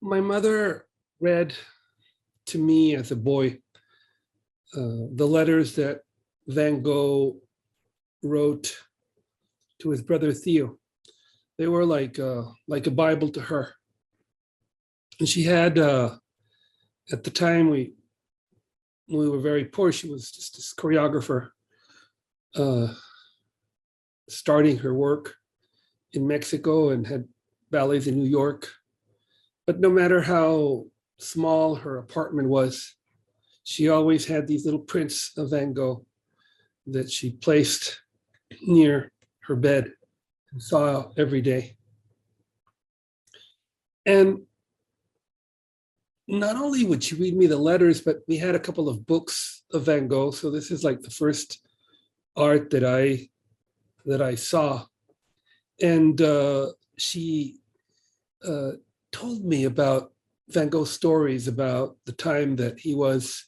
My mother read to me as a boy the letters that Van Gogh wrote to his brother Theo. They were like a Bible to her. And she had, at the time we were very poor, she was just this choreographer starting her work in Mexico and had ballets in New York. But no matter how small her apartment was, she always had these little prints of Van Gogh that she placed near her bed and saw every day. And not only would she read me the letters, but we had a couple of books of Van Gogh. So this is like the first art that I saw. And she told me about Van Gogh's stories about the time that he was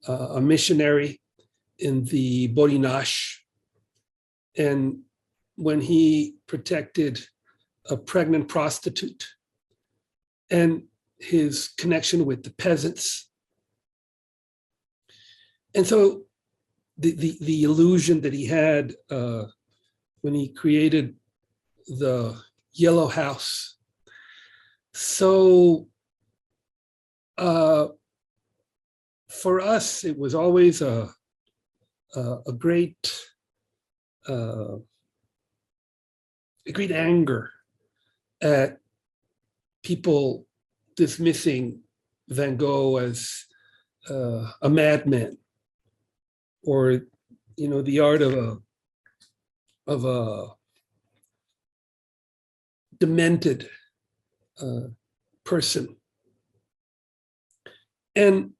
a missionary in the Borinage, and when he protected a pregnant prostitute, and his connection with the peasants. And so the illusion that he had when he created the Yellow House. So for us, it was always a great anger at people dismissing Van Gogh as a madman, or the art of a demented person. And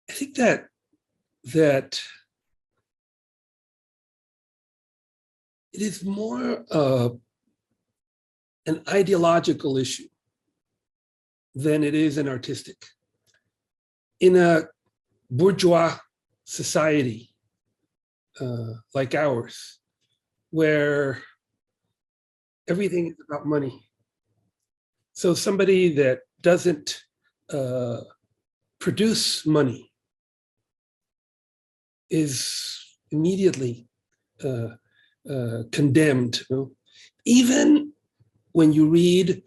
I think that it is more an ideological issue than it is an artistic. In a bourgeois society like ours, where everything is about money. So somebody that doesn't produce money is immediately condemned. Even when you read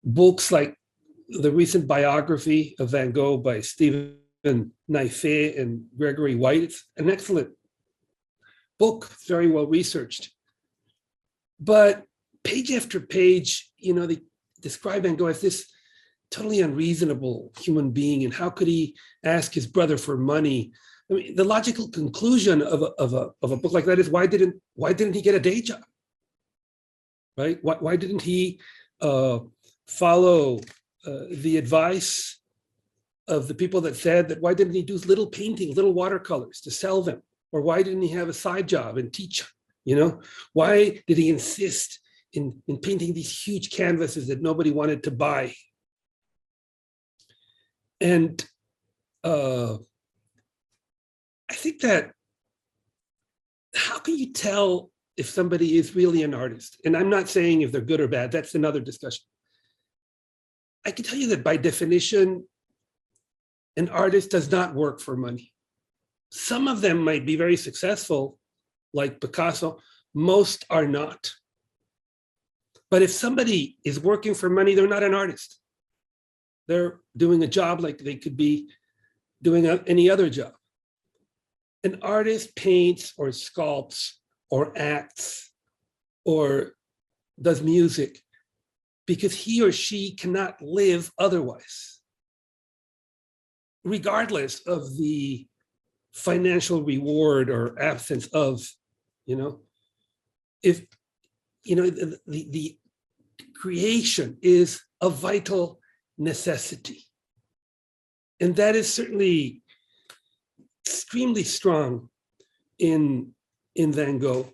books like the recent biography of Van Gogh by Stephen Naifeh and Gregory White, it's an excellent book, very well researched. But page after page, they describe Van Gogh as this totally unreasonable human being, and how could he ask his brother for money? I mean, the logical conclusion of a book like that is why didn't he get a day job, right? Why didn't he follow the advice of the people that said that? Why didn't he do little paintings, little watercolors to sell them? Or why didn't he have a side job and teach? Why did he insist in painting these huge canvases that nobody wanted to buy? And I think that, how can you tell if somebody is really an artist? And I'm not saying if they're good or bad, that's another discussion. I can tell you that by definition, an artist does not work for money. Some of them might be very successful, like Picasso. Most are not. But if somebody is working for money, they're not an artist. They're doing a job like they could be doing any other job. An artist paints or sculpts or acts or does music because he or she cannot live otherwise, regardless of the financial reward or absence of, if, the creation is a vital necessity. And that is certainly extremely strong in Van Gogh.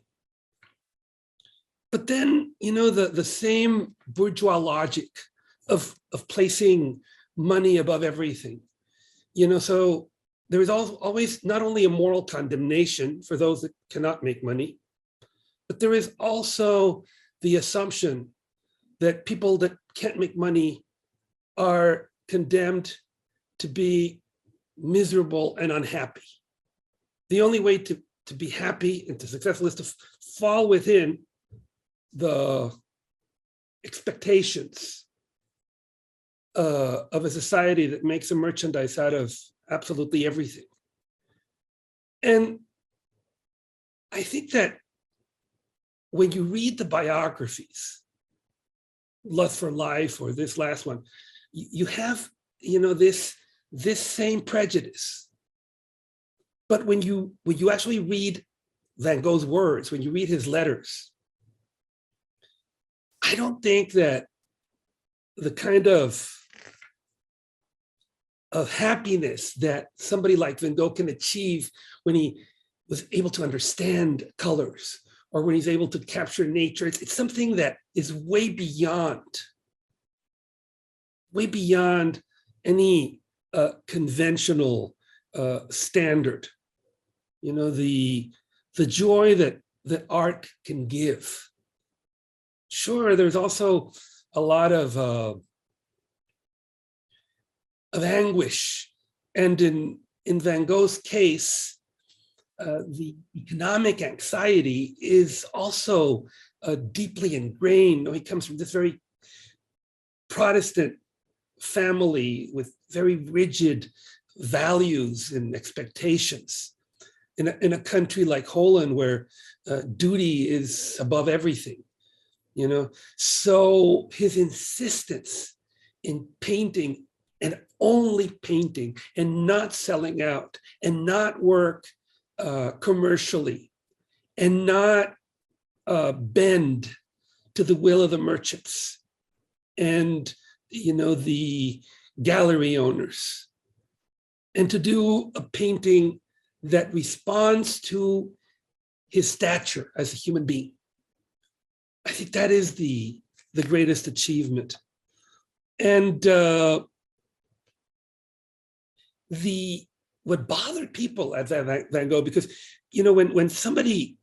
But then, the same bourgeois logic of placing money above everything, so there is always not only a moral condemnation for those that cannot make money, but there is also the assumption that people that can't make money are condemned to be miserable and unhappy. The only way to be happy and to successful is to fall within the expectations of a society that makes a merchandise out of absolutely everything. And I think that when you read the biographies, Lust for Life or this last one, you have, this same prejudice. But when you actually read Van Gogh's words, when you read his letters, I don't think that the kind of happiness that somebody like Van Gogh can achieve when he was able to understand colors or when he's able to capture nature, it's something that is way beyond any conventional standard. The joy that art can give. Sure, there's also a lot of anguish, and in Van Gogh's case, the economic anxiety is also deeply ingrained. He comes from this very Protestant family with very rigid values and expectations in a country like Holland where duty is above everything, So his insistence in painting and only painting and not selling out and not work commercially and not bend to the will of the merchants and the gallery owners, and to do a painting that responds to his stature as a human being. I think that is the greatest achievement. And what bothered people at Van Gogh, because when somebody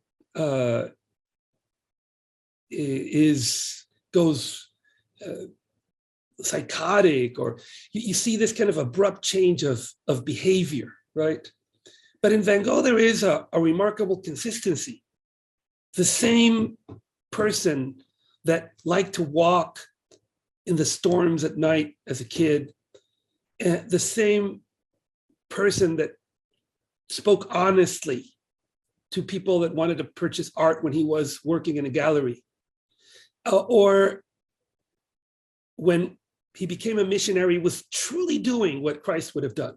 goes psychotic, or you see this kind of abrupt change of behavior, right? But in Van Gogh, there is a remarkable consistency. The same person that liked to walk in the storms at night as a kid, the same person that spoke honestly to people that wanted to purchase art when he was working in a gallery, or when he became a missionary, was truly doing what Christ would have done.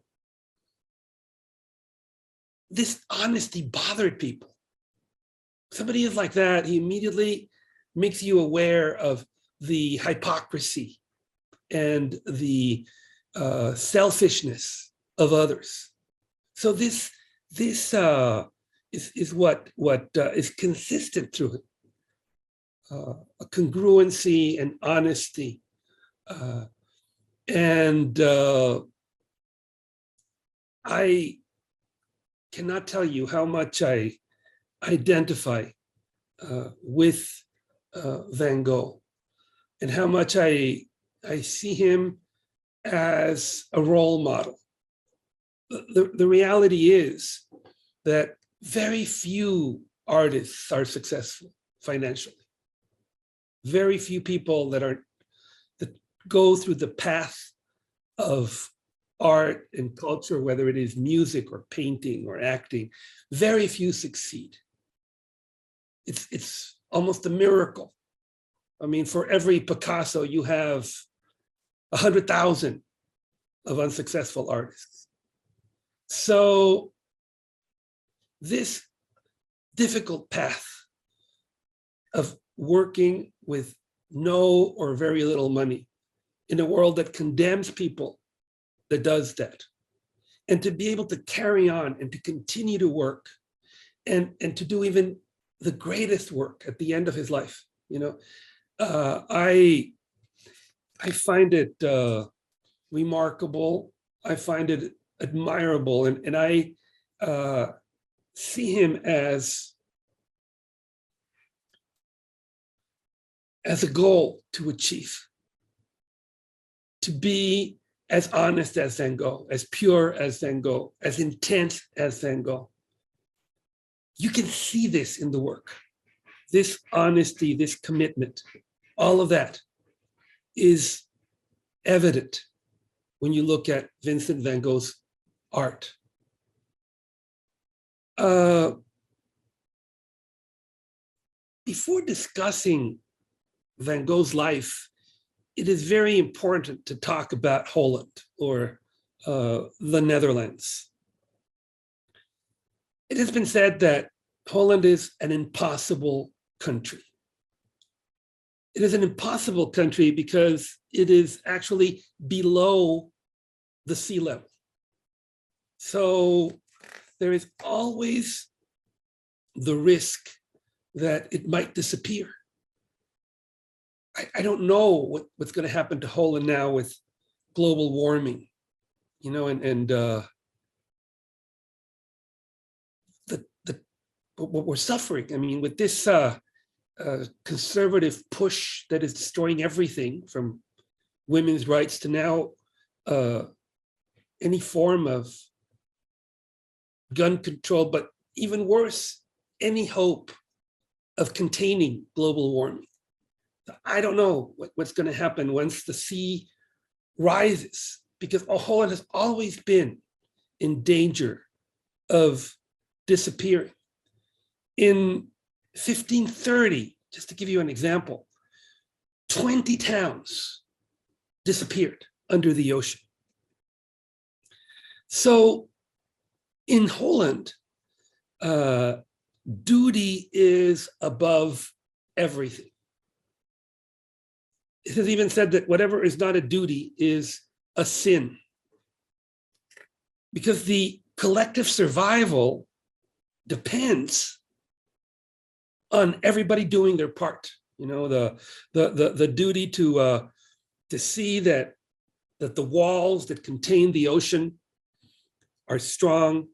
This honesty bothered people. Somebody is like that, he immediately makes you aware of the hypocrisy and the selfishness of others. So this is what is consistent through it. A congruency and honesty. And I cannot tell you how much I identify with Van Gogh, and how much I see him as a role model. The reality is that very few artists are successful financially. Very few people that go through the path of art and culture, whether it is music or painting or acting, very few succeed. It's almost a miracle. I mean, for every Picasso, you have 100,000 of unsuccessful artists. So this difficult path of working with no or very little money in a world that condemns people that does that, and to be able to carry on and to continue to work and to do even the greatest work at the end of his life, I find it remarkable. I find it admirable, and I see him as as a goal to achieve, to be as honest as Van Gogh, as pure as Van Gogh, as intense as Van Gogh. You can see this in the work. This honesty, this commitment, all of that is evident when you look at Vincent van Gogh's art. Before discussing Van Gogh's life, it is very important to talk about Holland or the Netherlands. It has been said that Holland is an impossible country. It is an impossible country because it is actually below the sea level. So there is always the risk that it might disappear. I don't know what's going to happen to Holland now with global warming, you know, and what we're suffering. I mean, with this conservative push that is destroying everything from women's rights to now any form of gun control, but even worse, any hope of containing global warming. I don't know what's going to happen once the sea rises, because Holland has always been in danger of disappearing. In 1530, just to give you an example, 20 towns disappeared under the ocean. So in Holland, duty is above everything. It has even said that whatever is not a duty is a sin, because the collective survival depends on everybody doing their part. You know, the duty to see that the walls that contain the ocean are strong,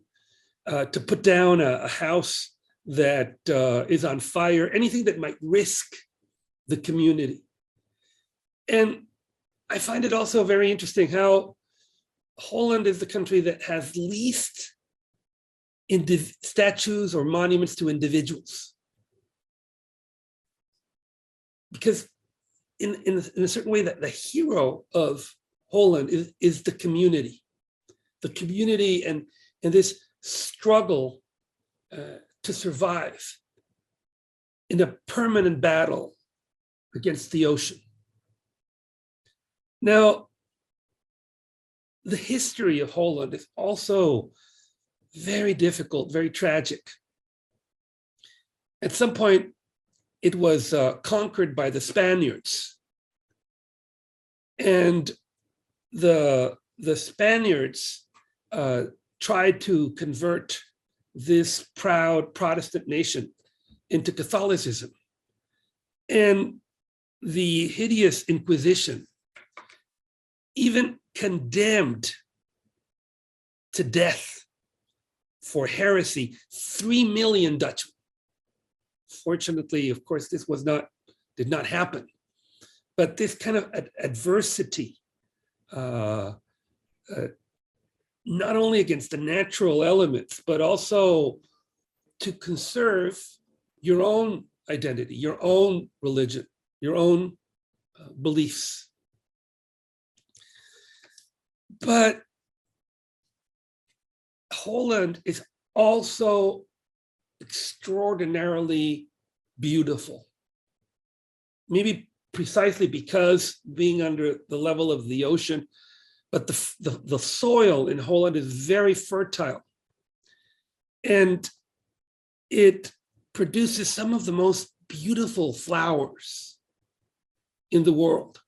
to put down a house that is on fire, anything that might risk the community. And I find it also very interesting how Holland is the country that has least statues or monuments to individuals. Because in a certain way, that the hero of Holland is the community and this struggle to survive in a permanent battle against the ocean. Now, the history of Holland is also very difficult, very tragic. At some point, it was conquered by the Spaniards. And the Spaniards tried to convert this proud Protestant nation into Catholicism. And the hideous Inquisition even condemned to death for heresy 3 million Dutchmen. Fortunately, of course, this did not happen. But this kind of adversity, not only against the natural elements, but also to conserve your own identity, your own religion, your own beliefs. But Holland is also extraordinarily beautiful. Maybe precisely because being under the level of the ocean, but the soil in Holland is very fertile. And it produces some of the most beautiful flowers in the world.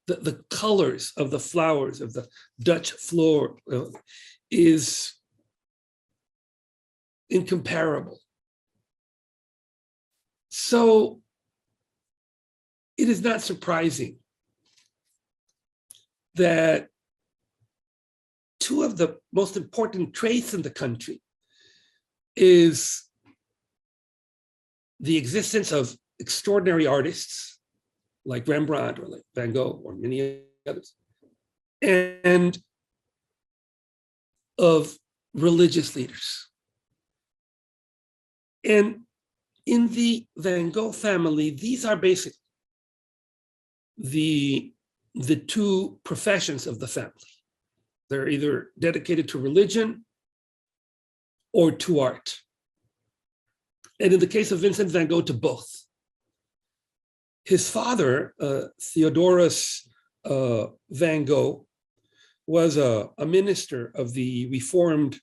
The colors of the flowers of the Dutch floor is incomparable. So it is not surprising that two of the most important traits in the country is the existence of extraordinary artists like Rembrandt or like Van Gogh or many others, and of religious leaders. And in the Van Gogh family, these are basically the two professions of the family. They're either dedicated to religion or to art. And in the case of Vincent van Gogh, to both. His father, Theodorus van Gogh, was a minister of the Reformed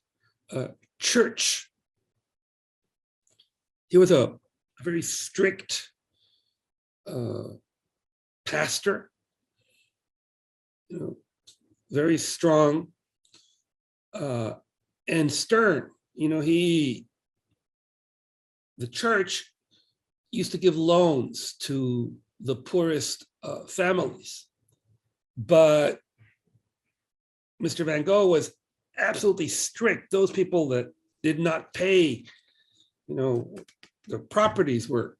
Church. He was a very strict pastor, very strong and stern. The church used to give loans to the poorest families, but Mr. Van Gogh was absolutely strict. Those people that did not pay, their properties were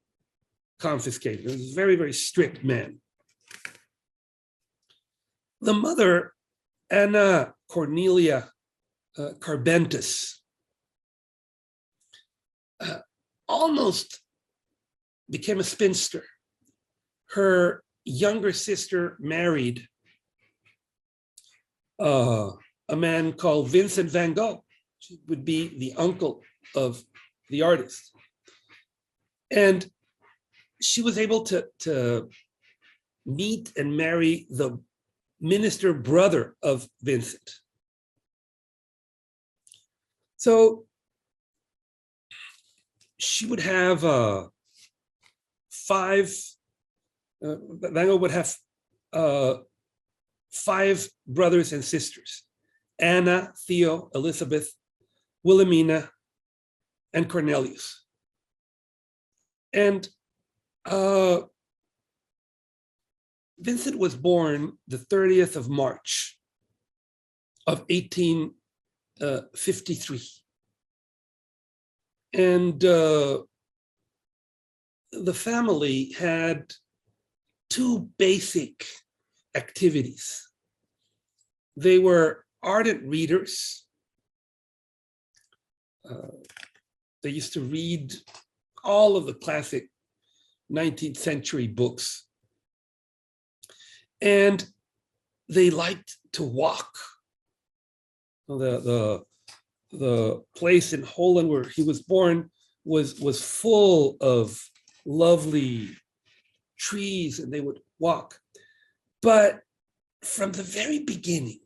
confiscated. He was a very, very strict man. The mother, Anna Cornelia Carbentus, almost became a spinster. Her younger sister married a man called Vincent van Gogh. She would be the uncle of the artist. And she was able to meet and marry the minister brother of Vincent. So she would have Van Gogh would have 5 brothers and sisters: Anna, Theo, Elizabeth, Wilhelmina, and Cornelius. And Vincent was born the 30th of March of 1853. And the family had 2 basic activities. They were ardent readers. They used to read all of the classic 19th century books. And they liked to walk. The place in Holland where he was born was full of lovely trees, and they would walk. But from the very beginning,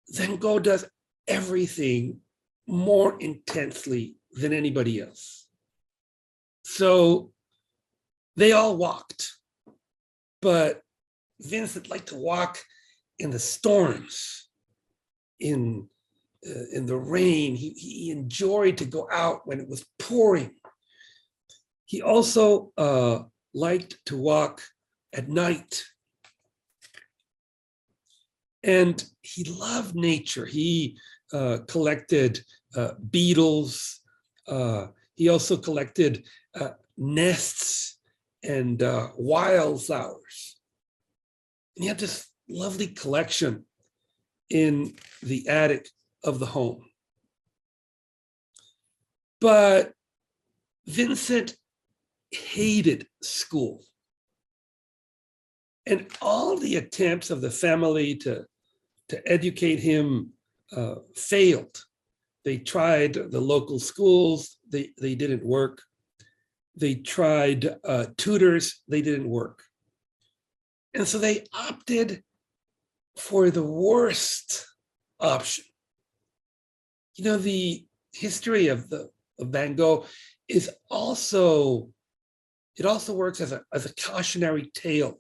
Van Gogh does everything more intensely than anybody else. So they all walked, but Vincent liked to walk in the storms, in the rain. He enjoyed to go out when it was pouring. He also liked to walk at night. And he loved nature. He collected beetles. He also collected nests and wildflowers. And he had this lovely collection in the attic of the home. But Vincent hated school. And all the attempts of the family to educate him failed. They tried the local schools, they didn't work. They tried tutors, they didn't work. And so they opted for the worst option. The history of Van Gogh is also, it also works as a cautionary tale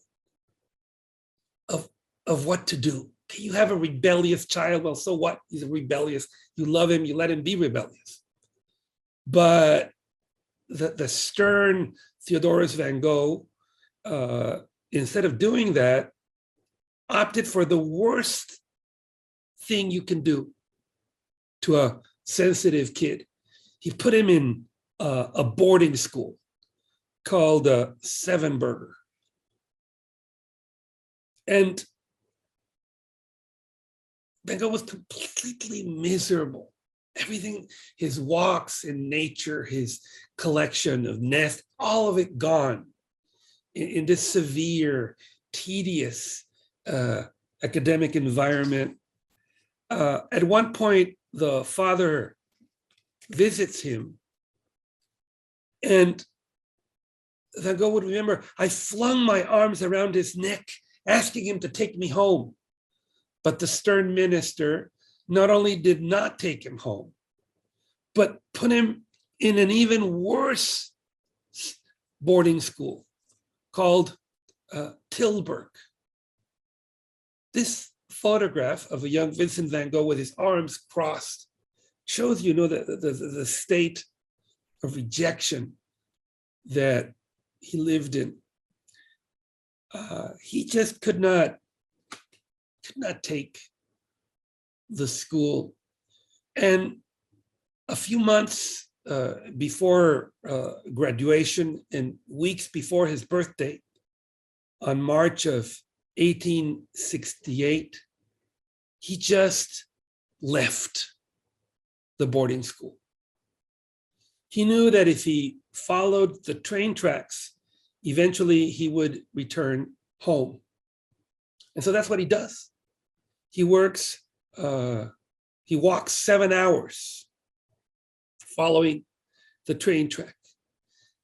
of what to do. You have a rebellious child, well, so what? He's rebellious. You love him, you let him be rebellious. But the stern Theodorus van Gogh, instead of doing that, opted for the worst thing you can do to a sensitive kid. He put him in a boarding school called Seven Burger. And Van Gogh was completely miserable. Everything, his walks in nature, his collection of nests, all of it gone in this severe, tedious academic environment. At one point, the father visits him, and Van Gogh would remember, I flung my arms around his neck, asking him to take me home. But the stern minister not only did not take him home, but put him in an even worse boarding school called Tilburg. This photograph of a young Vincent van Gogh with his arms crossed shows the state of rejection that he lived in. He just could not take the school. And a few months before graduation and weeks before his birthday, on March of 1868, he just left the boarding school. He knew that if he followed the train tracks, eventually he would return home. And so that's what he does. He walks 7 hours following the train track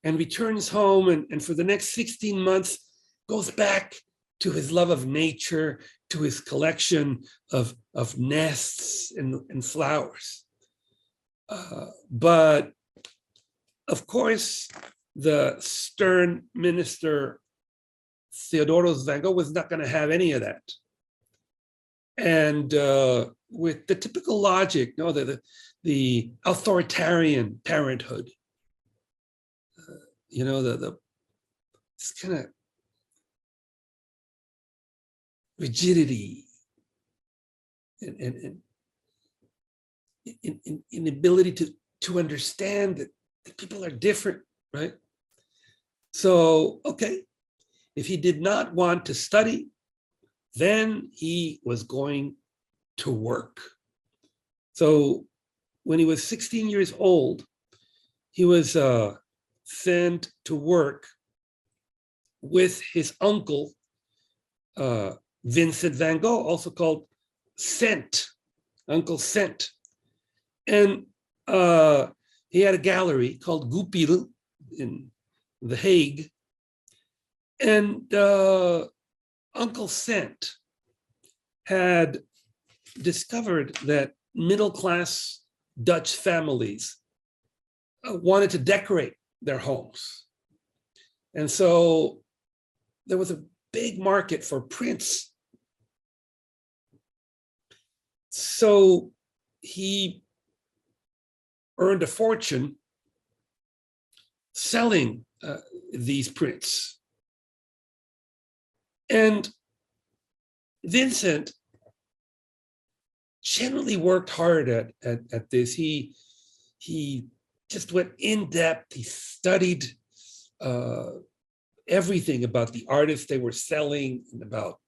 and returns home, and for the next 16 months goes back to his love of nature, to his collection of nests and flowers. But of course, the stern minister Theodoros Van Gogh was not going to have any of that. And with the typical logic, the authoritarian parenthood, this kind of rigidity and inability to understand that people are different, right? So, okay, if he did not want to study, then he was going to work. So when he was 16 years old, he was sent to work with his uncle, Vincent van Gogh, also called Cent, Uncle Cent. And he had a gallery called Goupil in The Hague. And Uncle Cent had discovered that middle-class Dutch families wanted to decorate their homes. And so there was a big market for prints. So he earned a fortune selling these prints. And Vincent generally worked hard at this. He just went in depth. He studied everything about the artists they were selling and about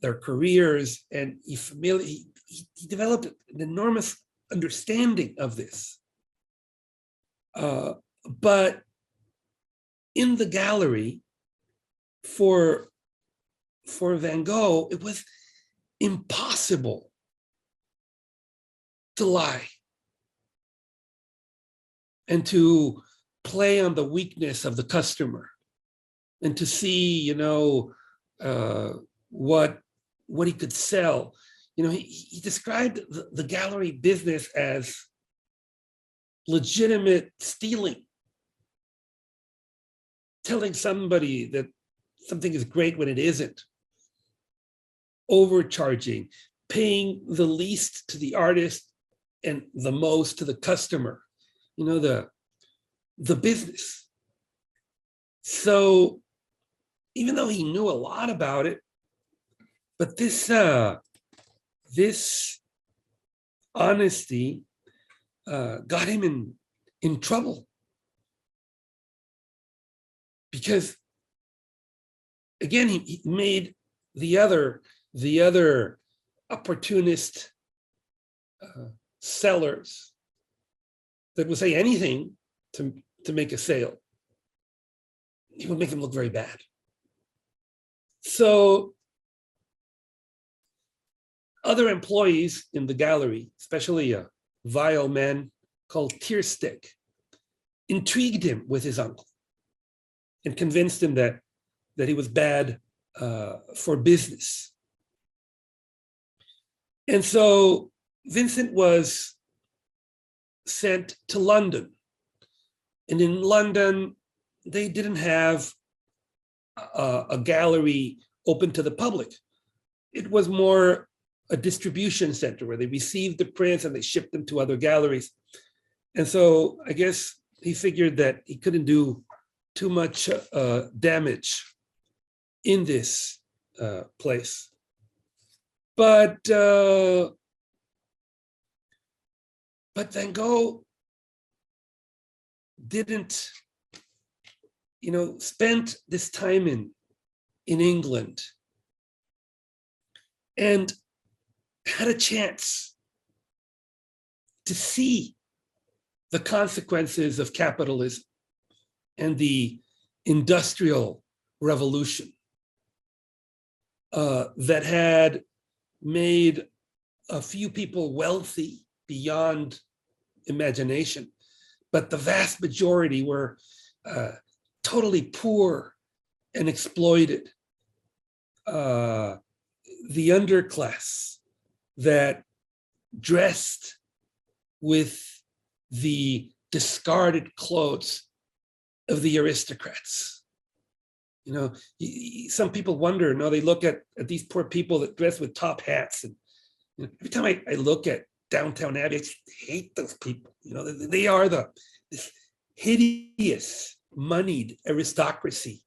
their careers, and he developed an enormous understanding of this. But in the gallery, for Van Gogh, it was impossible to lie and to play on the weakness of the customer and to see, what he could sell. He described the gallery business as legitimate stealing, telling somebody that something is great when it isn't, overcharging, paying the least to the artist and the most to the customer, the business. So even though he knew a lot about it, but this honesty got him in trouble. because again, he made the other opportunist sellers that would say anything to make a sale. He would make them look very bad. So other employees in the gallery, especially a vile man called Tearstick, intrigued him with his uncle and convinced him that he was bad for business. And so Vincent was sent to London. And in London, they didn't have a gallery open to the public. It was more a distribution center where they received the prints and they shipped them to other galleries. And so I guess he figured that he couldn't do too much damage in this place. But Van Gogh didn't, spent this time in England and had a chance to see the consequences of capitalism and the industrial revolution that had made a few people wealthy beyond imagination, but the vast majority were totally poor and exploited. The underclass that dressed with the discarded clothes of the aristocrats. Some people wonder, they look at these poor people that dress with top hats. And every time I look at Downtown Abbey, I just hate those people. They are this hideous, moneyed aristocracy,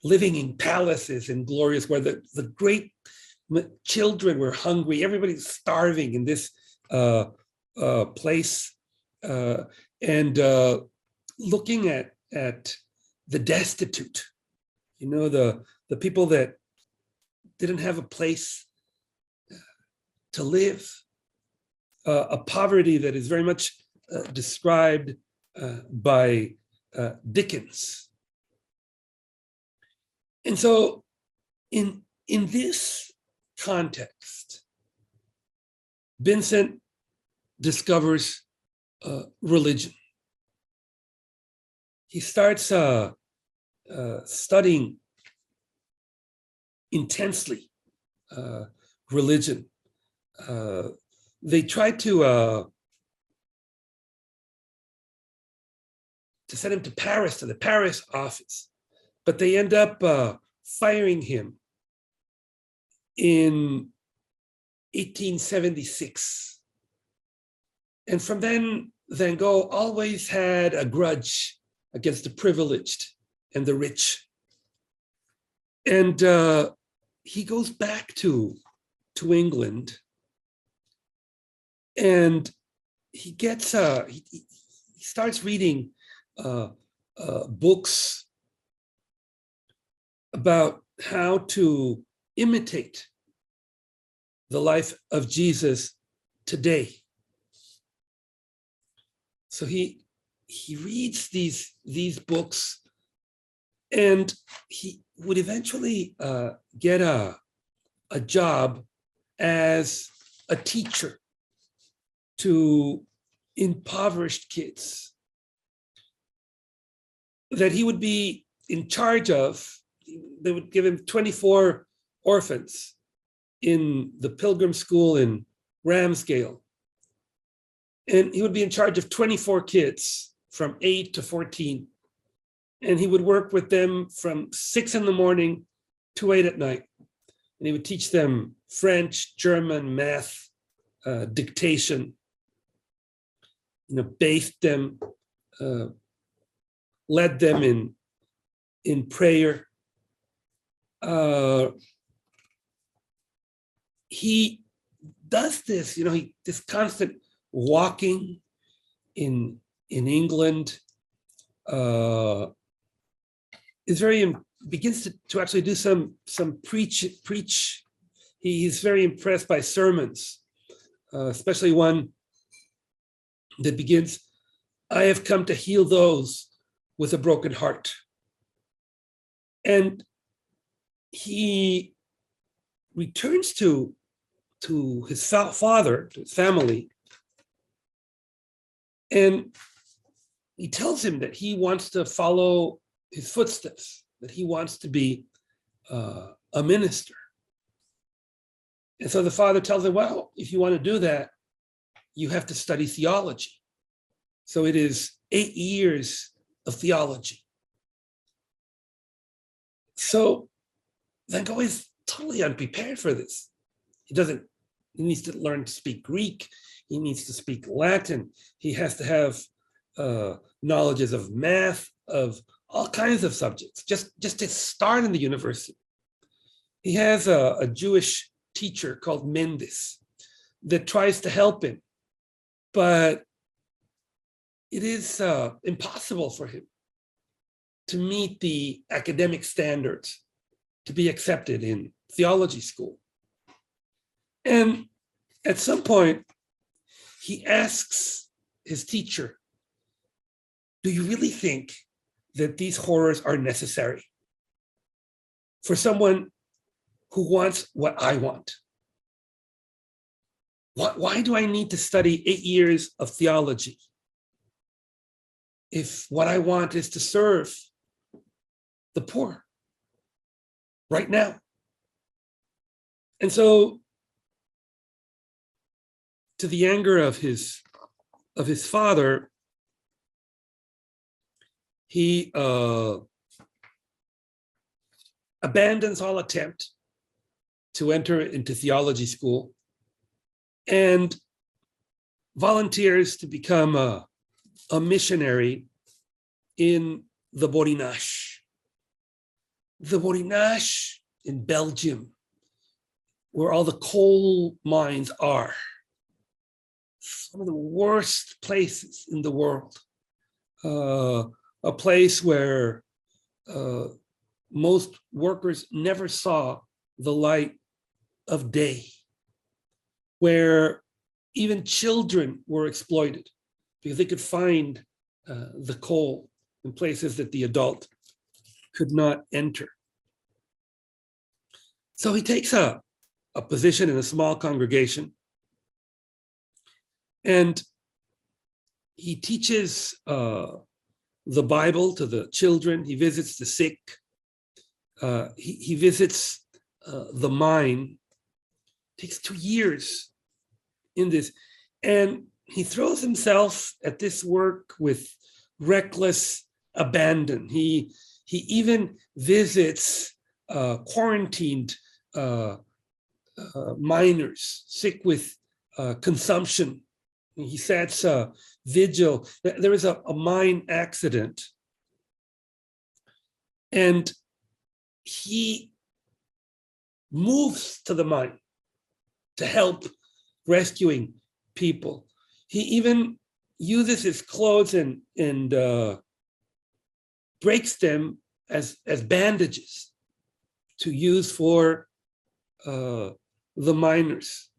living in palaces and glorious, where the great children were hungry. Everybody's starving in this place, and looking at the destitute, the people that didn't have a place to live, a poverty that is very much described by Dickens. And so in this context, Vincent discovers religion. He starts studying intensely religion. They try to send him to Paris, to the Paris office, but they end up firing him in 1876. And from then, Van Gogh always had a grudge against the privileged and the rich. And he goes back to England, and he gets he starts reading books about how to imitate the life of Jesus today. So he reads these books, and he would eventually get a job as a teacher to impoverished kids that he would be in charge of. They would give him 24 orphans in the Pilgrim School in Ramsgate. And he would be in charge of 24 kids from 8 to 14. And he would work with them from 6 in the morning to 8 at night. And he would teach them French, German, math, dictation, bathed them, led them in prayer. He does this, this constant walking in England, is begins to actually do some preach. He's very impressed by sermons, especially one that begins, "I have come to heal those with a broken heart." And he returns to his father, to his family, and he tells him that he wants to follow his footsteps, that he wants to be a minister. And so the father tells him, well, if you want to do that, you have to study theology. So it is 8 years of theology. So Van Gogh is totally unprepared for this. He needs to learn to speak Greek. He needs to speak Latin. He has to have knowledges of math, of all kinds of subjects, just to start in the university. He has a Jewish teacher called Mendes that tries to help him, but it is impossible for him to meet the academic standards to be accepted in theology school. And at some point, he asks his teacher, "Do you really think that these horrors are necessary for someone who wants what I want? Why do I need to study 8 years of theology if what I want is to serve the poor right now?" And so, to the anger of his father, he abandons all attempt to enter into theology school and volunteers to become a missionary in the Borinage. The Borinage in Belgium, where all the coal mines are. Some of the worst places in the world. A place where most workers never saw the light of day, where even children were exploited because they could find the coal in places that the adult could not enter. So he takes a position in a small congregation, and he teaches the Bible to the children. He visits the sick. He visits the mine. It takes 2 years in this. And he throws himself at this work with reckless abandon. He even visits quarantined miners sick with consumption. He sets a vigil. There is a mine accident, and he moves to the mine to help rescuing people. He even uses his clothes and breaks them as bandages to use for the miners.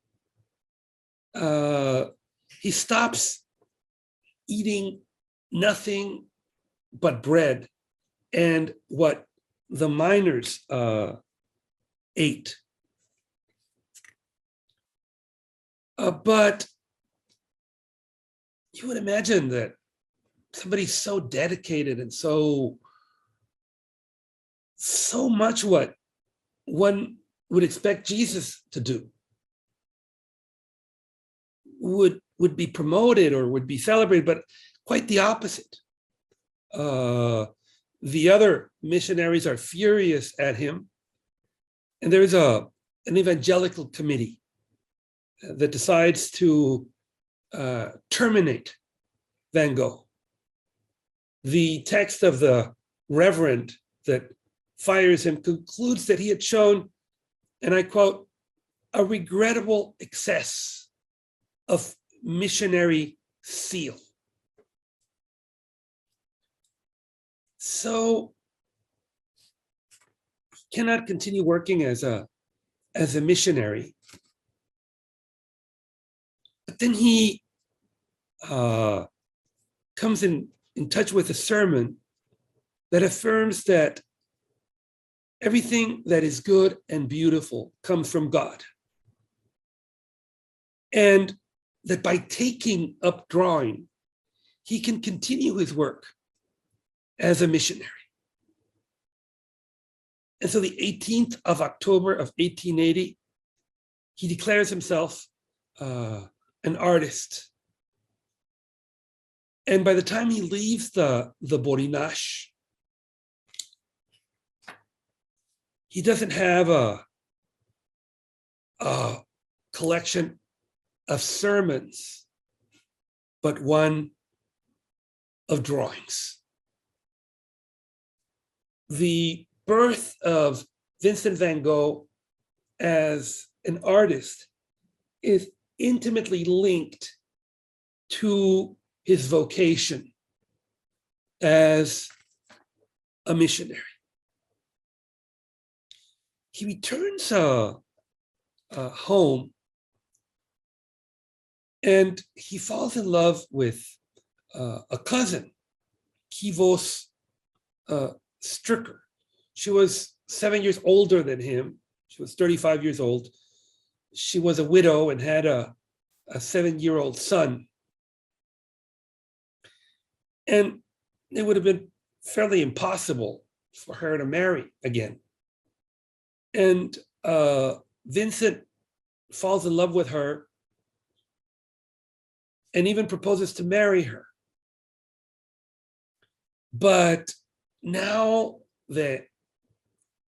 He stops eating nothing but bread and what the miners ate. But you would imagine that somebody so dedicated and so much what one would expect Jesus to do would be promoted or would be celebrated, but quite the opposite. The other missionaries are furious at him, and there is an evangelical committee that decides to terminate Van Gogh. The text of the reverend that fires him concludes that he had shown, and I quote, "a regrettable excess of missionary zeal." So cannot continue working as a missionary. But then he comes in touch with a sermon that affirms that everything that is good and beautiful comes from God. And that by taking up drawing, he can continue his work as a missionary. And so the 18th of October of 1880, he declares himself an artist. And by the time he leaves the Borinage, he doesn't have a collection of sermons, but one of drawings. The birth of Vincent van Gogh as an artist is intimately linked to his vocation as a missionary. He returns home and he falls in love with a cousin, Kivos Stricker. She was 7 years older than him. She was 35 years old. She was a widow and had a 7-year-old son. And it would have been fairly impossible for her to marry again. And Vincent falls in love with her and even proposes to marry her. But now that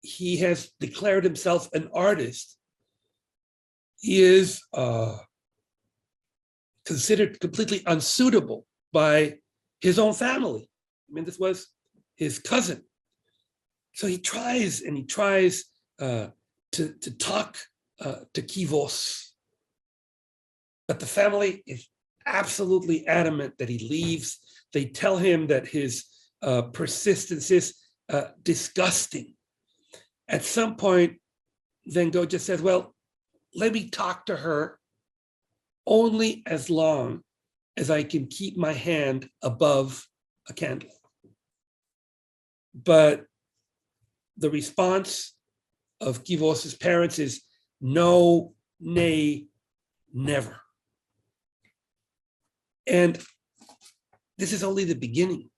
he has declared himself an artist, he is considered completely unsuitable by his own family. I mean, this was his cousin. So he tries and he tries to talk to Kivos, but the family is absolutely adamant that he leaves. They tell him that his persistence is disgusting. At some point, Van Gogh just says, well, let me talk to her only as long as I can keep my hand above a candle. But the response of Kivos's parents is no, nay, never. And this is only the beginning.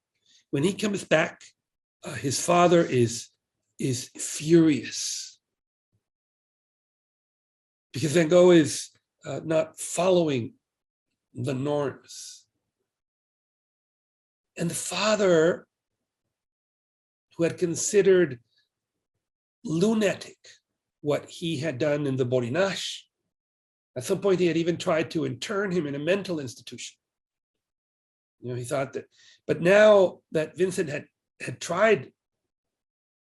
When he comes back, his father is furious because Van Gogh is not following the norms. And the father, who had considered lunatic what he had done in the Borinage, at some point he had even tried to intern him in a mental institution. You know, he thought that, but now that Vincent had tried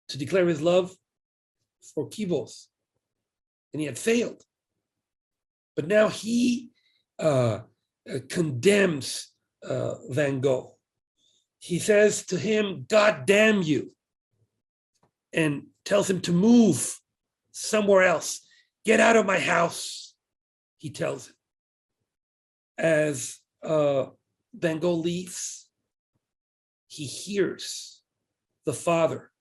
to declare his love for Kivos, and he had failed, but now he condemns Van Gogh. He says to him, God damn you, and tells him to move somewhere else. Get out of my house, he tells him. As Van Gogh leaves, he hears the father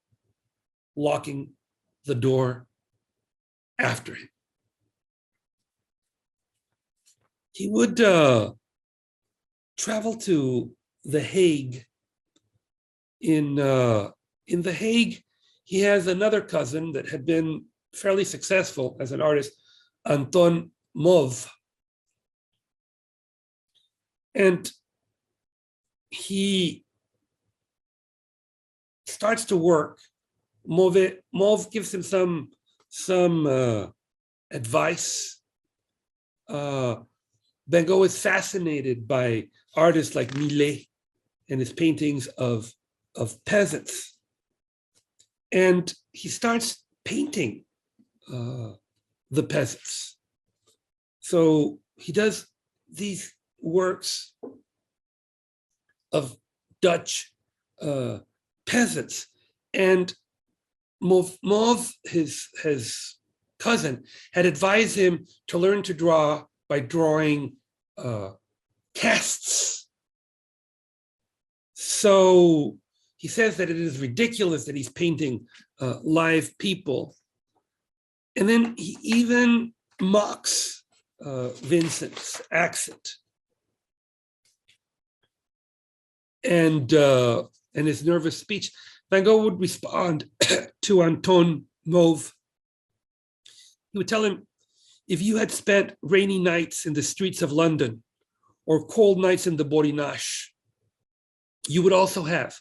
locking the door after him. He would travel to The Hague. In The Hague, he has another cousin that had been fairly successful as an artist, Anton Mauve. And he starts to work. Mauve gives him some advice. Van Gogh is fascinated by artists like Millet and his paintings of peasants. And he starts painting the peasants. So he does these works of Dutch peasants. And Mauve, his cousin, had advised him to learn to draw by drawing casts. So he says that it is ridiculous that he's painting live people. And then he even mocks Vincent's accent and his nervous speech. Van Gogh would respond to Anton Mauve. He would tell him, if you had spent rainy nights in the streets of London or cold nights in the Borinage, you would also have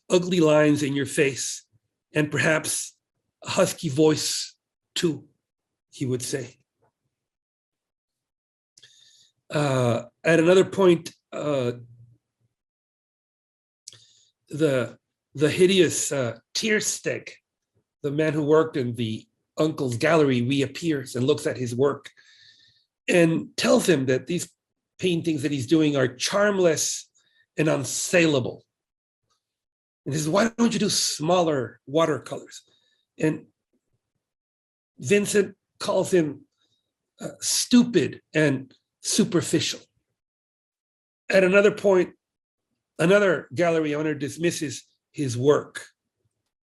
ugly lines in your face and perhaps a husky voice too, he would say. At another point, the hideous Teersteg, the man who worked in the uncle's gallery, reappears and looks at his work and tells him that these paintings that he's doing are charmless and unsaleable. And he says, why don't you do smaller watercolors? And Vincent calls him stupid and superficial. At another point, another gallery owner dismisses his work.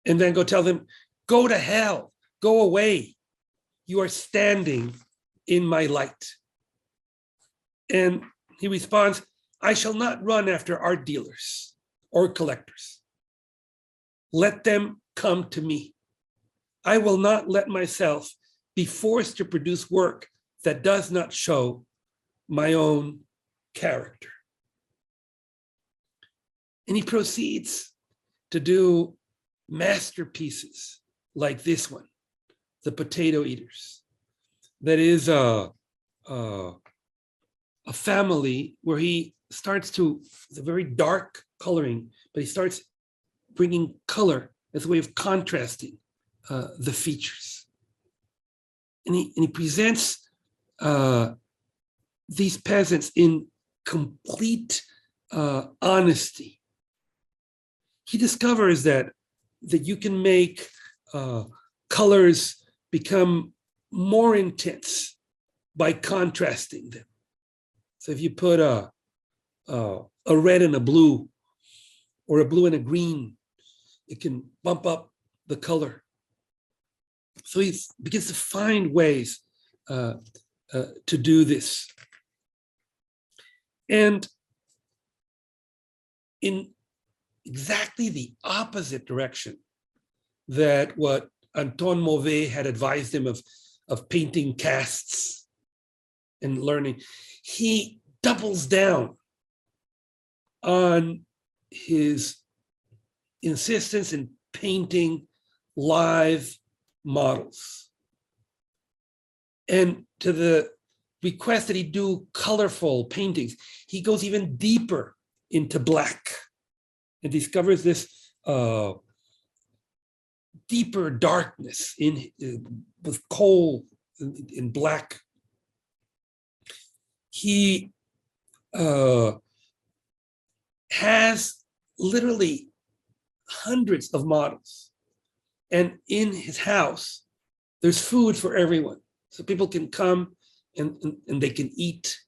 And Van Gogh tells him, go to hell, go away. You are standing in my light. And he responds, I shall not run after art dealers or collectors. Let them come to me. I will not let myself be forced to produce work that does not show my own character. And he proceeds to do masterpieces like this one, The Potato Eaters. That is a family where he starts to, it's a very dark coloring, but he starts bringing color as a way of contrasting the features. And he presents these peasants in complete honesty. He discovers that you can make colors become more intense by contrasting them. So if you put a red and a blue, or a blue and a green, it can bump up the color. So he begins to find ways to do this. And in exactly the opposite direction that what Anton Mauve had advised him of painting casts and learning, he doubles down on his insistence in painting live models. And to the request that he do colorful paintings, he goes even deeper into black and discovers this deeper darkness with coal in black. He has literally hundreds of models. And in his house, there's food for everyone. So people can come and they can eat.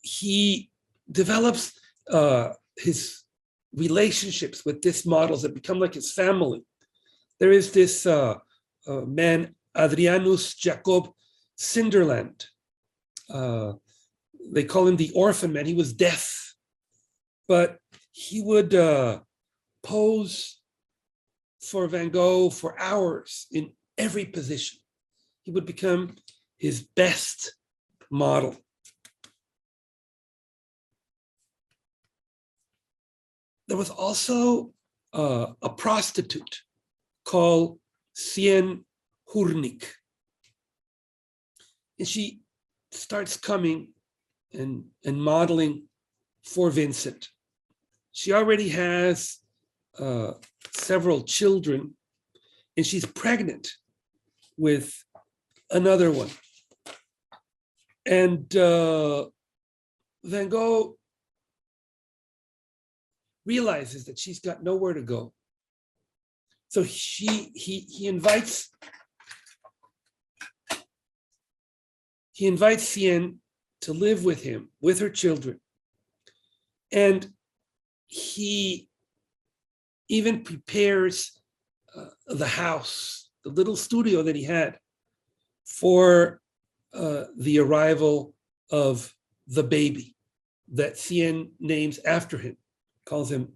He develops his relationships with these models that become like his family. There is this man, Adrianus Jacob Sinderland. They call him the orphan man. He was deaf, but he would pose for Van Gogh for hours in every position. He would become his best model. There was also a prostitute called Sien Hurnik. And she starts coming and modeling for Vincent. She already has several children, and she's pregnant with another one. And Van Gogh realizes that she's got nowhere to go. So he invites Sien to live with him, with her children. And he even prepares the house, the little studio that he had for the arrival of the baby that Sien names after him, calls him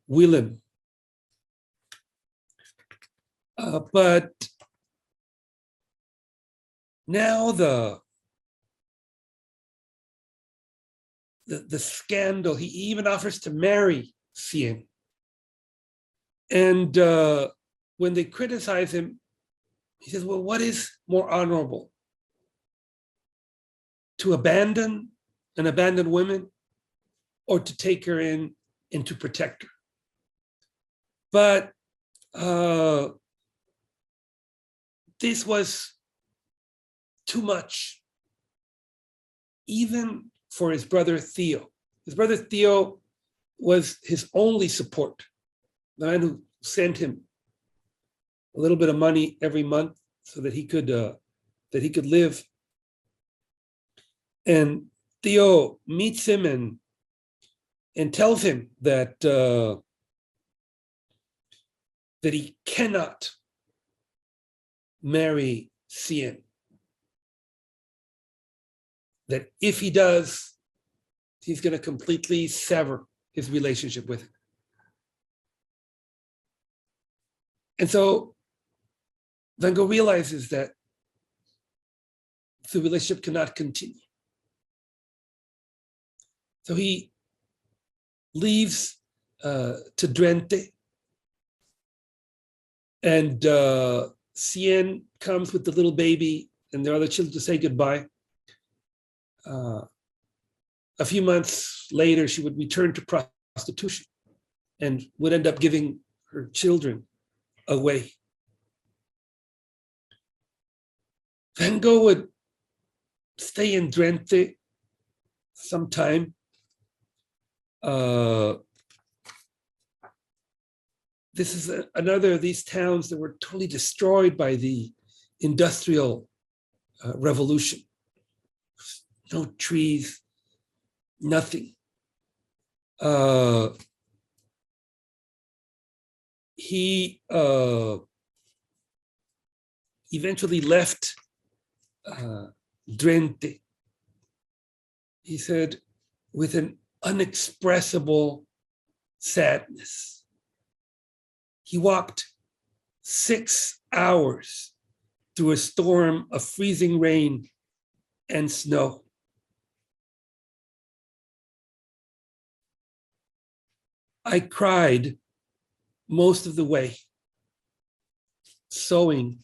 Willem. But now the scandal, he even offers to marry Sien. And when they criticize him, he says, well, what is more honorable? To abandon women, or to take her in and to protect her? But this was too much, even for his brother Theo. His brother Theo was his only support, the man who sent him a little bit of money every month so that he could live. And Theo meets him and tells him that that he cannot marry Sien. That if he does, he's going to completely sever his relationship with him. And so Van Gogh realizes that the relationship cannot continue. So he leaves to Drenthe, and Sien comes with the little baby and their other children to say goodbye. A few months later, she would return to prostitution and would end up giving her children away. Van Gogh would stay in Drenthe some time. This is another of these towns that were totally destroyed by the Industrial Revolution. No trees, nothing. He eventually left Drenthe, he said, with an unexpressible sadness. He walked 6 hours through a storm of freezing rain and snow. I cried most of the way, sowing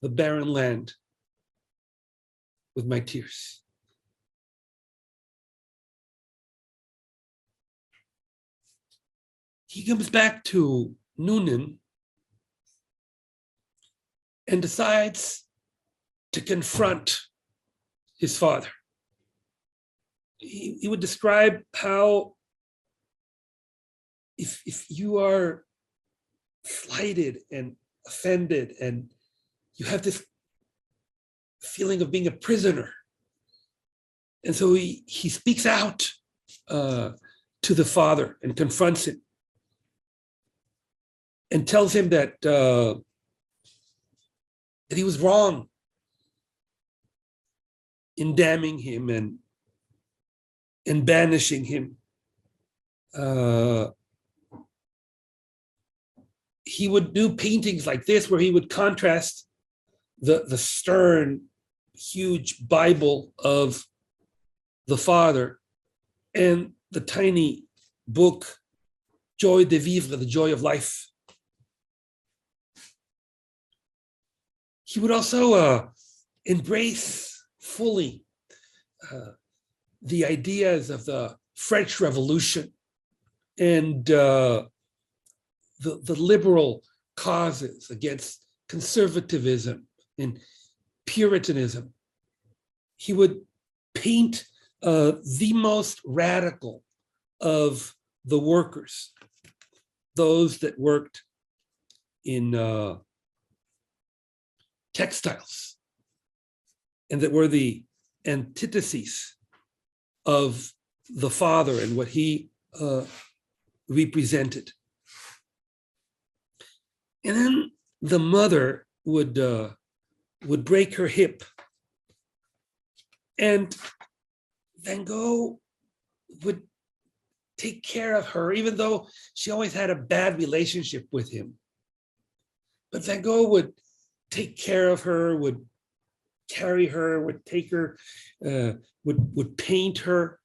the barren land with my tears. He comes back to Noonan and decides to confront his father. He would describe how if you are slighted and offended and you have this feeling of being a prisoner, and so he speaks out to the father and confronts him and tells him that that he was wrong in damning him and banishing him. He would do paintings like this where he would contrast the stern, huge Bible of the father and the tiny book, Joie de Vivre, the joy of life. He would also embrace fully the ideas of the French Revolution and the liberal causes against conservatism and Puritanism. He would paint the most radical of the workers, those that worked in textiles, and that were the antitheses of the father and what he represented. And then the mother would break her hip, and Van Gogh would take care of her, even though she always had a bad relationship with him. But Van Gogh would take care of her, would carry her, would take her, would paint her,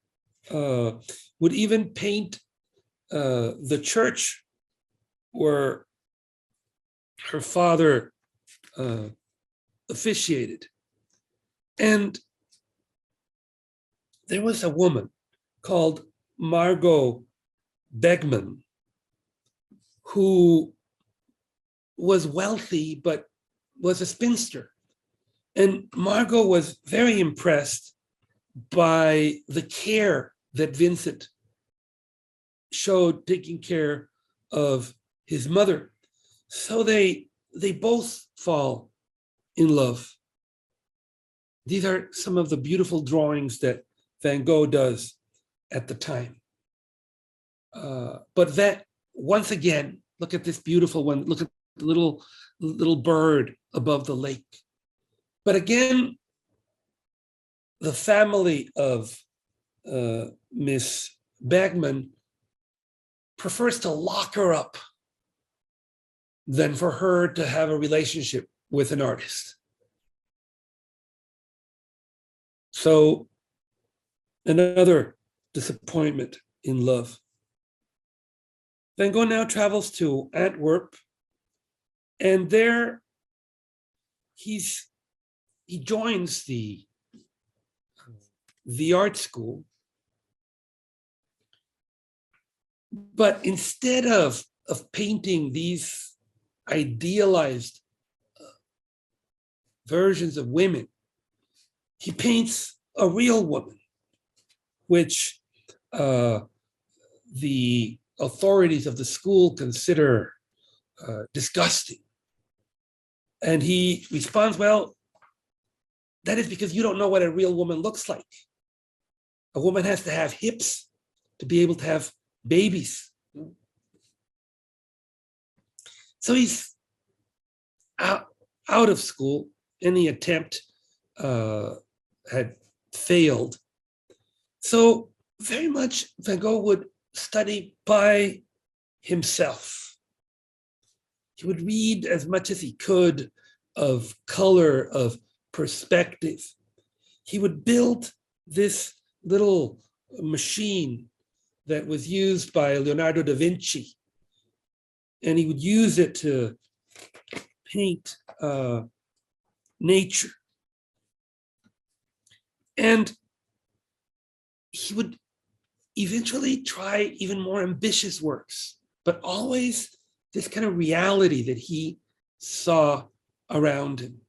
would even paint the church where her father officiated. And there was a woman called Margot Begman who was wealthy but was a spinster. And Margot was very impressed by the care that Vincent showed taking care of his mother. So they both fall in love. These are some of the beautiful drawings that Van Gogh does at the time. But that, once again, look at this beautiful one. Look at the little bird above the lake. But again, the family of Miss Bagman prefers to lock her up than for her to have a relationship with an artist. So another disappointment in love. Van Gogh now travels to Antwerp, and there he joins the art school. But instead of painting these idealized versions of women, he paints a real woman, which the authorities of the school consider disgusting. And he responds, well, that is because you don't know what a real woman looks like. A woman has to have hips to be able to have babies. So he's out of school. Any attempt had failed. So very much Van Gogh would study by himself. He would read as much as he could of color, of perspective. He would build this little machine that was used by Leonardo da Vinci, and he would use it to paint nature. And he would eventually try even more ambitious works, but always this kind of reality that he saw around him.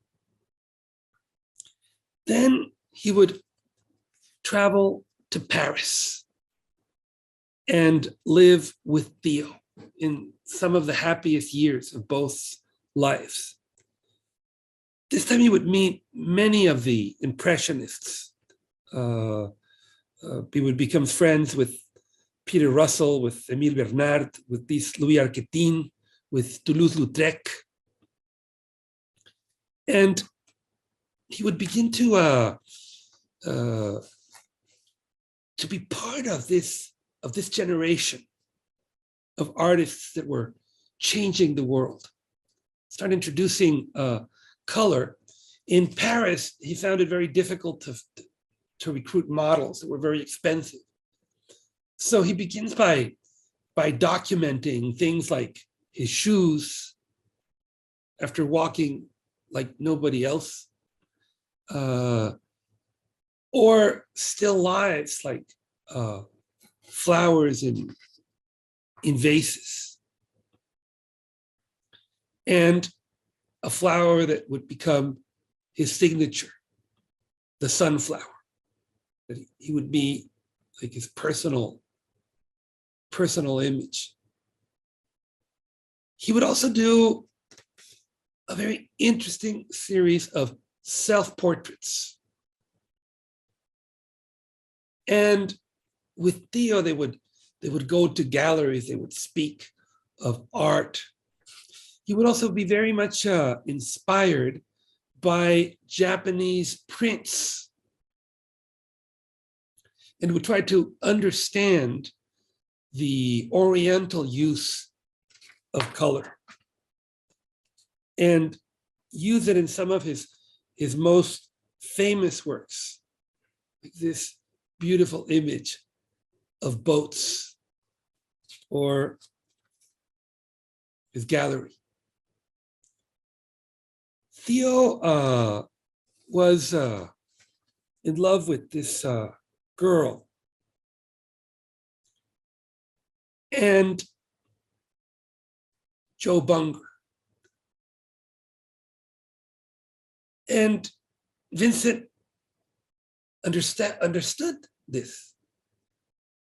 Then he would travel to Paris and live with Theo in some of the happiest years of both lives. This time he would meet many of the Impressionists. He would become friends with Peter Russell, with Émile Bernard, with this Louis Arquetin, with Toulouse-Lautrec. And he would begin to be part of this generation of artists that were changing the world. Start introducing color. In Paris, he found it very difficult to recruit models that were very expensive. So he begins by documenting things like his shoes after walking like nobody else, or still lives like flowers in vases. And a flower that would become his signature, the sunflower, that he would be like his personal image. He would also do a very interesting series of self-portraits. And with Theo, they would go to galleries, they would speak of art. He would also be very much inspired by Japanese prints and would try to understand the Oriental use of color and use it in some of his most famous works, like this beautiful image of boats, or his gallery. Theo was in love with this girl, and Joe Bunger. And Vincent understood this,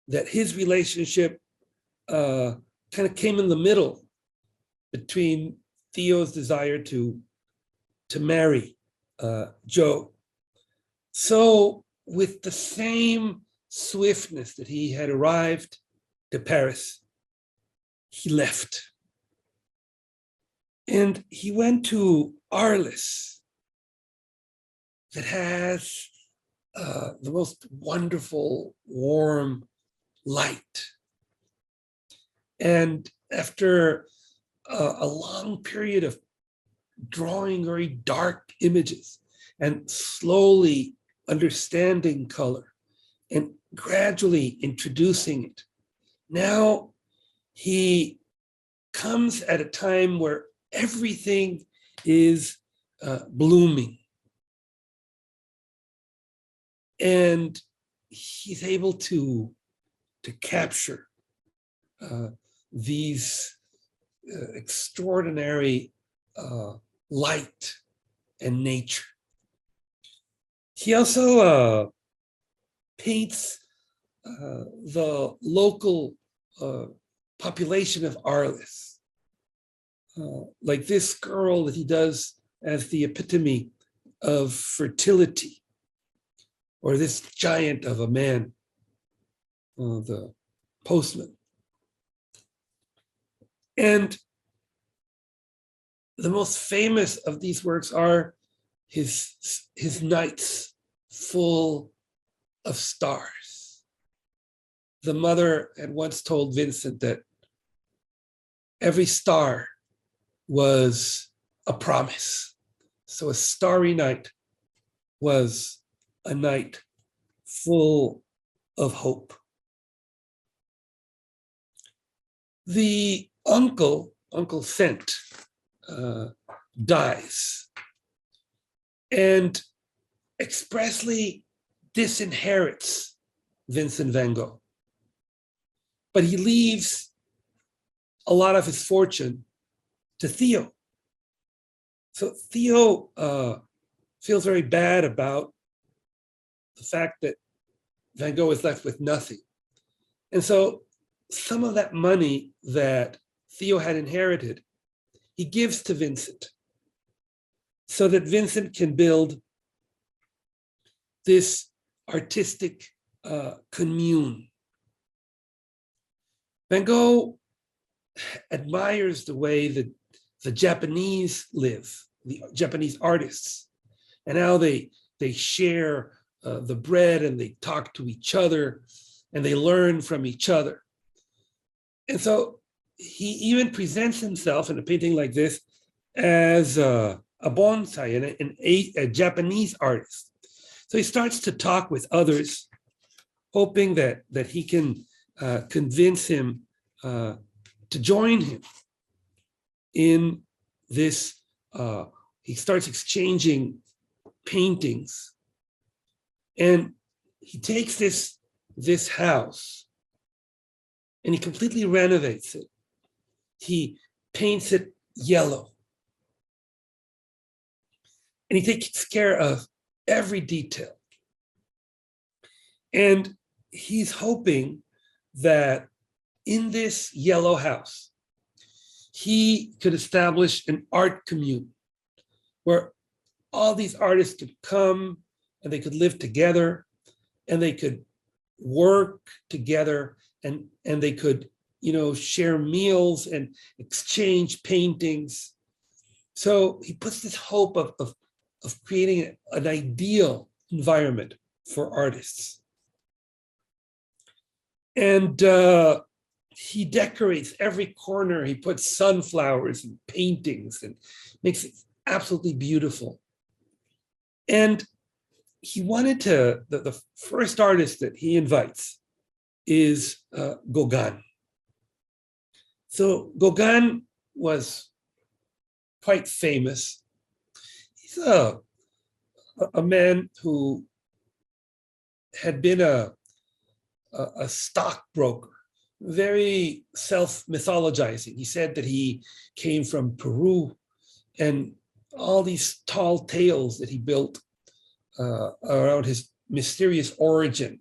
that his relationship kind of came in the middle between Theo's desire to marry Joe. So with the same swiftness that he had arrived to Paris, he left. And he went to Arles, that has the most wonderful, warm light. And after a long period of drawing very dark images and slowly understanding color and gradually introducing it, now he comes at a time where everything is blooming. And he's able to capture these extraordinary light and nature. He also paints the local population of Arles, like this girl that he does as the epitome of fertility, or this giant of a man, the postman. And the most famous of these works are his nights full of stars. The mother had once told Vincent that every star was a promise. So a starry night was a night full of hope. The Uncle Sent, dies and expressly disinherits Vincent van Gogh. But he leaves a lot of his fortune to Theo. So Theo feels very bad about the fact that Van Gogh is left with nothing. And so some of that money that Theo had inherited, he gives to Vincent so that Vincent can build this artistic commune. Van Gogh admires the way that the Japanese live, the Japanese artists, and how they share the bread, and they talk to each other, and they learn from each other. And so he even presents himself in a painting like this as a bonsai, a Japanese artist. So he starts to talk with others, hoping that he can convince him to join him in this. He starts exchanging paintings, and he takes this house and he completely renovates it. He paints it yellow, and he takes care of every detail. And he's hoping that in this yellow house, he could establish an art commune where all these artists could come and they could live together and they could work together and they could, share meals and exchange paintings. So he puts this hope of creating an ideal environment for artists. And he decorates every corner. He puts sunflowers and paintings and makes it absolutely beautiful. And he wanted the first artist that he invites is Gauguin. So Gauguin was quite famous. He's a man who had been a stockbroker, very self-mythologizing. He said that he came from Peru, and all these tall tales that he built around his mysterious origin.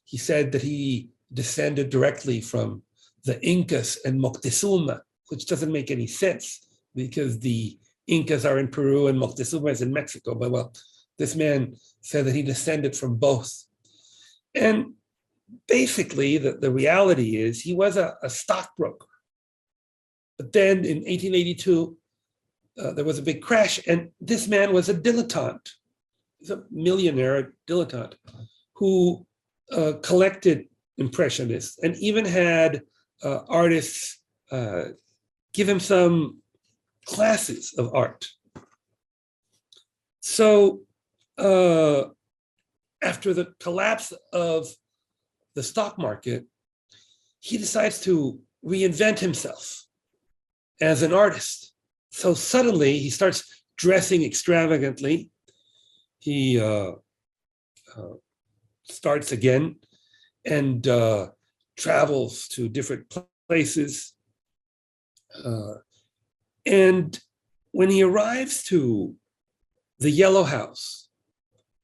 He said that he descended directly from the Incas and Moctezuma, which doesn't make any sense because the Incas are in Peru and Moctezuma is in Mexico. But well, this man said that he descended from both. And basically, the reality is he was a stockbroker. But then in 1882, there was a big crash, and this man was a dilettante. He's a millionaire dilettante who collected impressionists and even had artists give him some classes of art. So after the collapse of the stock market, he decides to reinvent himself as an artist. So suddenly he starts dressing extravagantly. He starts again and travels to different places. And when he arrives to the Yellow House,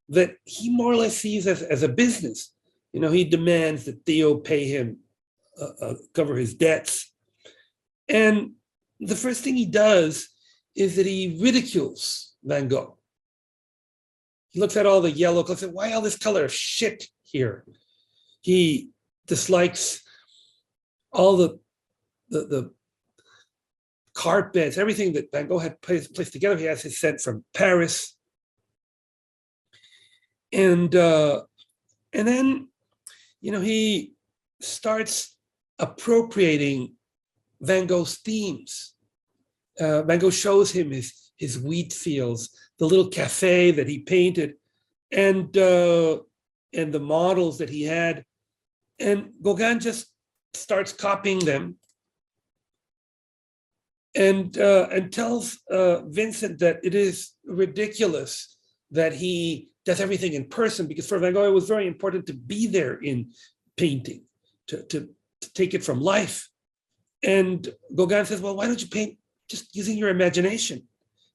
that he more or less sees as a business, he demands that Theo pay him, cover his debts. And the first thing he does is that he ridicules Van Gogh. He looks at all the yellow colors and says, why all this color of shit here? He dislikes all the carpets, everything that Van Gogh had placed together. He has his sent from Paris. And then, he starts appropriating Van Gogh's themes. Van Gogh shows him his wheat fields, the little cafe that he painted, and the models that he had. And Gauguin just starts copying them and tells Vincent that it is ridiculous that he does everything in person, because for Van Gogh, it was very important to be there in painting, to take it from life. And Gauguin says, well, why don't you paint just using your imagination?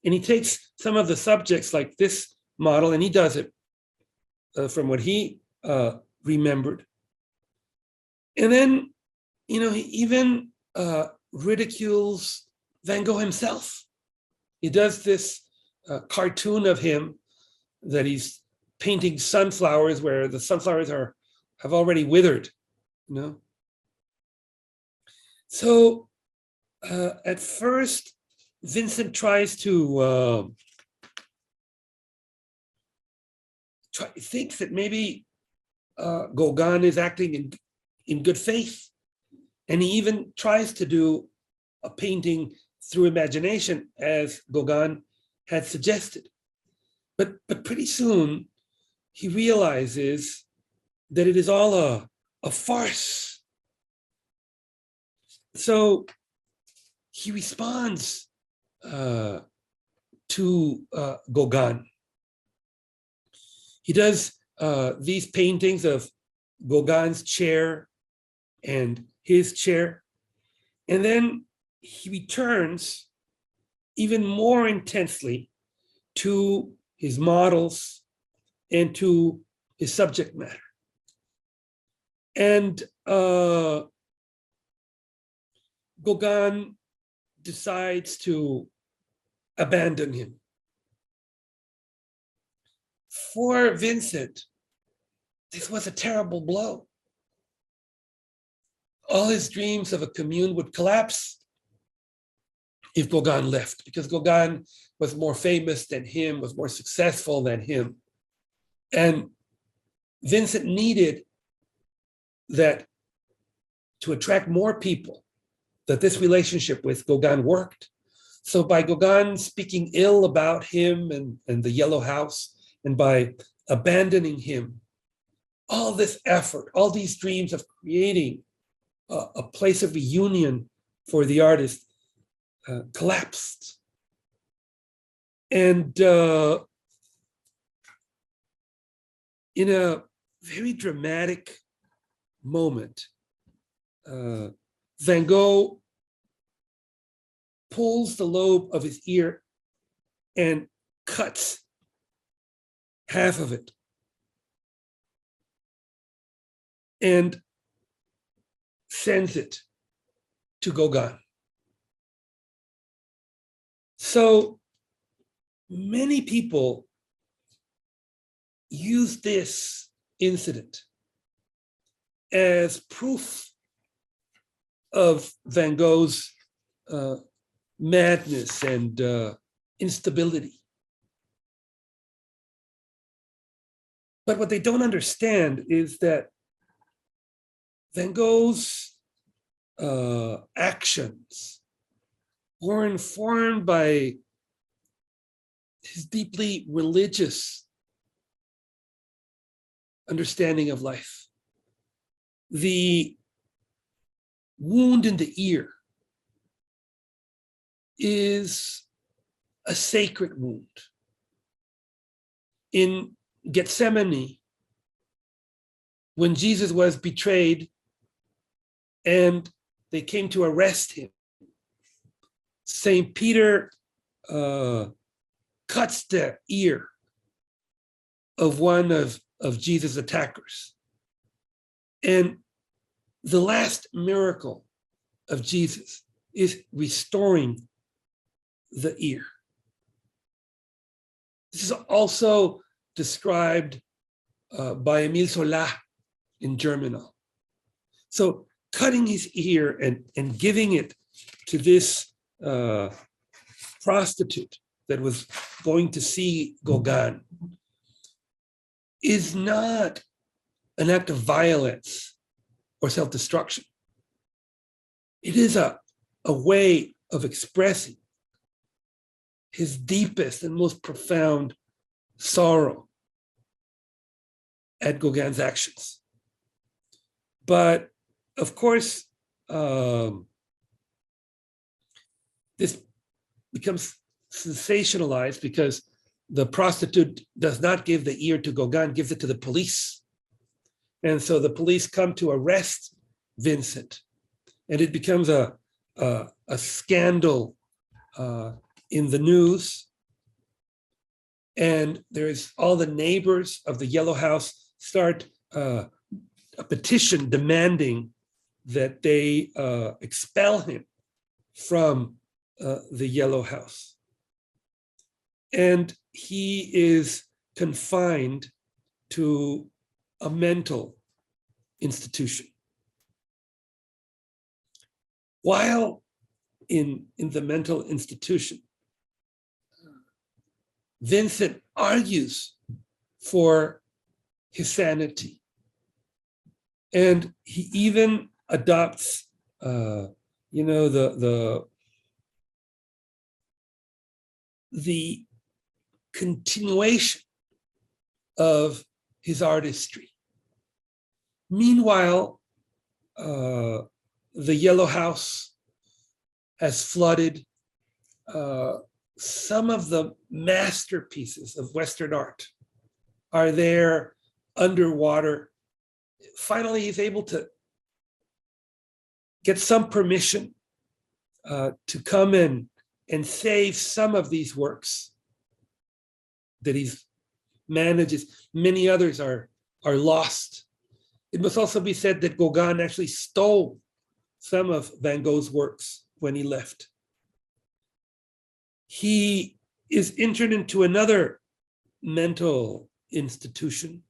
And he takes some of the subjects like this model, and he does it from what he remembered. And then, he even ridicules Van Gogh himself. He does this cartoon of him that he's painting sunflowers where the sunflowers have already withered, So at first, Vincent tries to thinks that maybe Gauguin is acting in good faith. And he even tries to do a painting through imagination, as Gauguin had suggested. But pretty soon, he realizes that it is all a farce. So he responds to Gauguin. He does these paintings of Gauguin's chair and his chair. And then he returns even more intensely to his models and to his subject matter. And Gauguin decides to abandon him. For Vincent, this was a terrible blow. All his dreams of a commune would collapse if Gauguin left, because Gauguin was more famous than him, was more successful than him. And Vincent needed that to attract more people, that this relationship with Gauguin worked. So by Gauguin speaking ill about him and the Yellow House, and by abandoning him, all this effort, all these dreams of creating a place of reunion for the artist collapsed. And in a very dramatic moment, Van Gogh pulls the lobe of his ear and cuts half of it and sends it to Gauguin. So many people use this incident as proof of Van Gogh's madness and instability. But what they don't understand is that Van Gogh's actions were informed by his deeply religious understanding of life. The wound in the ear is a sacred wound. In Gethsemane, when Jesus was betrayed and they came to arrest him, St. Peter cuts the ear of one of Jesus' attackers. And the last miracle of Jesus is restoring the ear. This is also described by Émile Zola in Germinal. So cutting his ear and giving it to this prostitute that was going to see Gauguin is not an act of violence or self-destruction. It is a way of expressing his deepest and most profound sorrow at Gauguin's actions. But of course, this becomes sensationalized because the prostitute does not give the ear to Gauguin, gives it to the police. And so the police come to arrest Vincent, and it becomes a scandal in the news. And there's all the neighbors of the Yellow House start a petition demanding that they expel him from the Yellow House. And he is confined to a mental institution. While in the mental institution, Vincent argues for his sanity. And he even adopts, the continuation of his artistry. Meanwhile, the Yellow House has flooded. Some of the masterpieces of Western art are there underwater. Finally, he's able to get some permission to come in and save some of these works that he manages. Many others are lost. It must also be said that Gauguin actually stole some of Van Gogh's works when he left. He is entered into another mental institution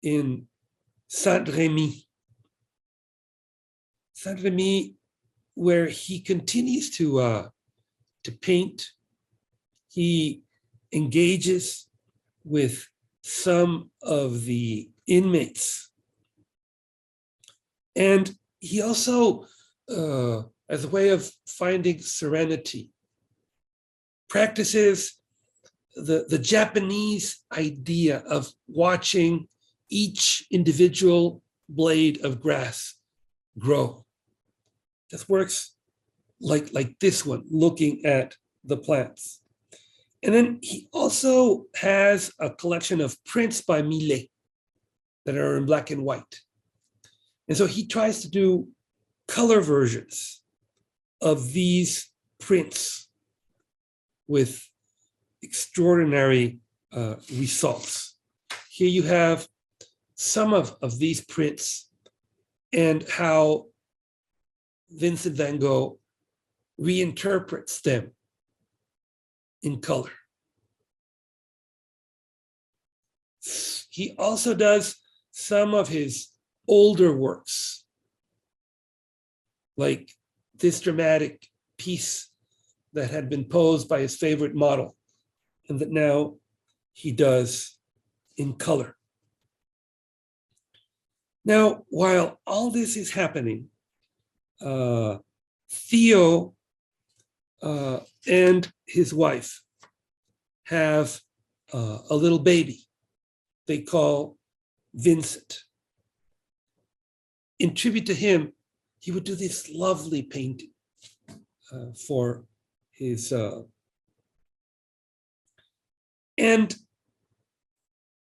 in Saint-Rémy. Saint-Rémy, where he continues to paint. He engages with some of the inmates. And he also, as a way of finding serenity, practices the Japanese idea of watching each individual blade of grass grow. This works like this one, looking at the plants. And then he also has a collection of prints by Millet that are in black and white. And so he tries to do color versions of these prints with extraordinary results. Here you have some of these prints and how Vincent van Gogh reinterprets them in color. He also does some of his older works, like this dramatic piece that had been posed by his favorite model, and that now he does in color. Now, while all this is happening, Theo and his wife have a little baby they call Vincent. In tribute to him, he would do this lovely painting for his, and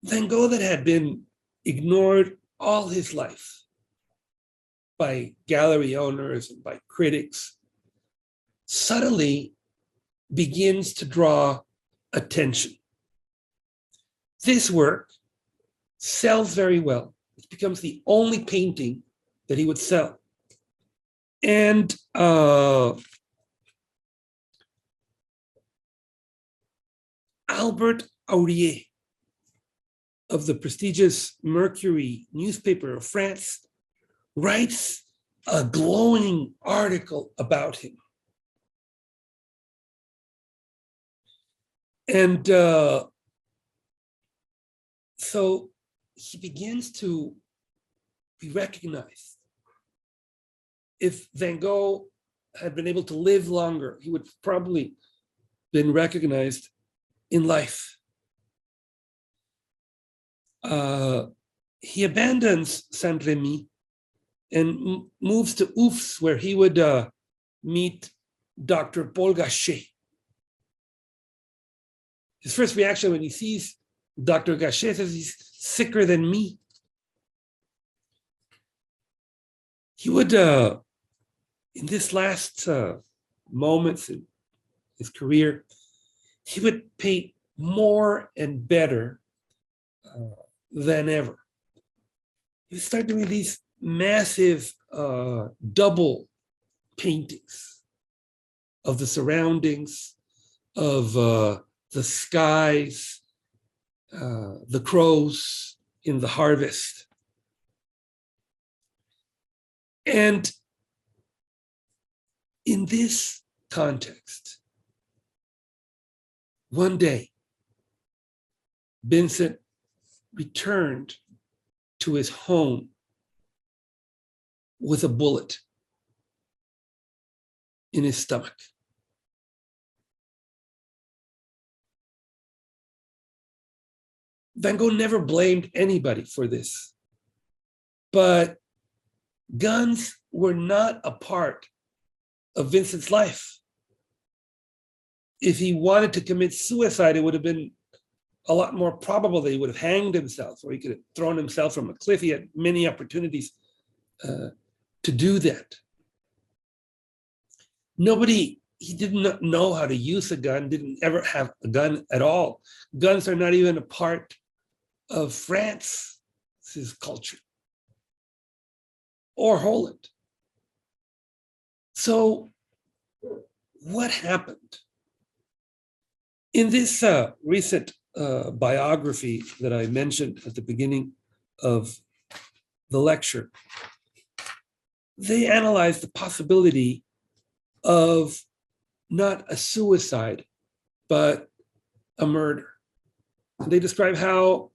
Van Gogh, that had been ignored all his life by gallery owners and by critics, suddenly begins to draw attention. This work sells very well. It becomes the only painting that he would sell. And Albert Aurier of the prestigious Mercury newspaper of France writes a glowing article about him. And so he begins to be recognized. If Van Gogh had been able to live longer, he would probably been recognized in life. He abandons Saint-Rémy and moves to Oufs, where he would meet Dr. Paul Gachet. His first reaction when he sees Dr. Gachet says, he's sicker than me. He would, in this last moments in his career, he would paint more and better than ever. He would start doing these massive double paintings of the surroundings, of the skies, the crows in the harvest. And in this context, one day, Vincent returned to his home with a bullet in his stomach. Van Gogh never blamed anybody for this, but guns were not a part of Vincent's life. If he wanted to commit suicide, it would have been a lot more probable that he would have hanged himself, or he could have thrown himself from a cliff. He had many opportunities to do that. He didn't know how to use a gun, didn't ever have a gun at all. Guns are not even a part of France's culture or Holland. So what happened? In this recent biography that I mentioned at the beginning of the lecture, they analyzed the possibility of not a suicide, but a murder. And they describe how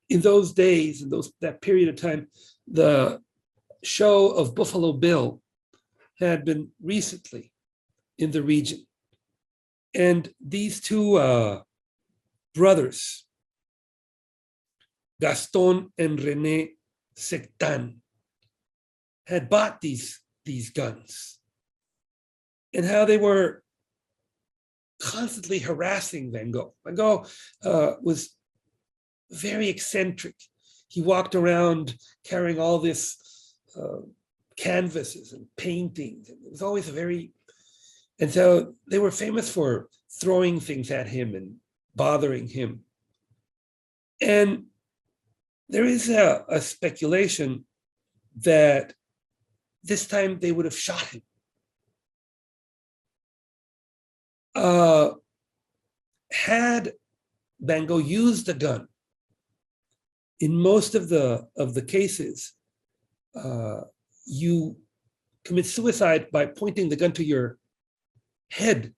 in those days, in that period of time, the show of Buffalo Bill had been recently in the region. And these two brothers, Gaston and René Sectan, had bought these guns, and how they were constantly harassing Van Gogh. Van Gogh was very eccentric. He walked around carrying all this canvases and paintings. It was always and so they were famous for throwing things at him and bothering him. And there is a speculation that this time they would have shot him. Had Van Gogh used the gun, in most of the cases, you commit suicide by pointing the gun to your head,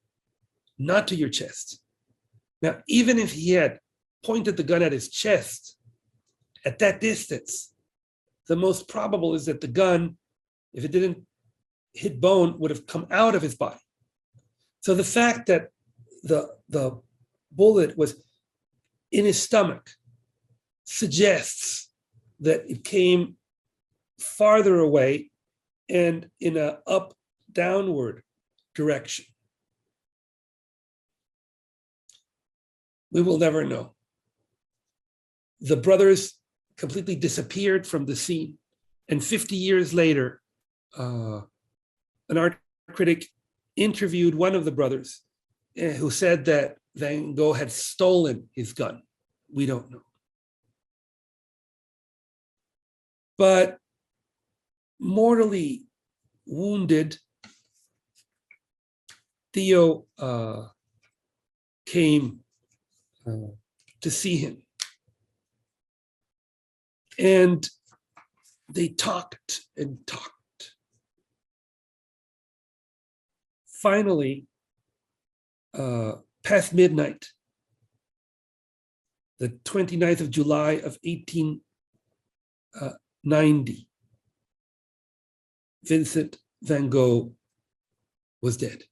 not to your chest. Now, even if he had pointed the gun at his chest, at that distance, the most probable is that the gun, if it didn't hit bone, would have come out of his body. So the fact that the bullet was in his stomach suggests that it came farther away and in an up-downward direction. We will never know. The brothers completely disappeared from the scene, and 50 years later, an art critic interviewed one of the brothers who said that Van Gogh had stolen his gun. We don't know. But mortally wounded, Theo came to see him. And they talked and talked. Finally, past midnight, the 29th of July of 1890, Vincent van Gogh was dead.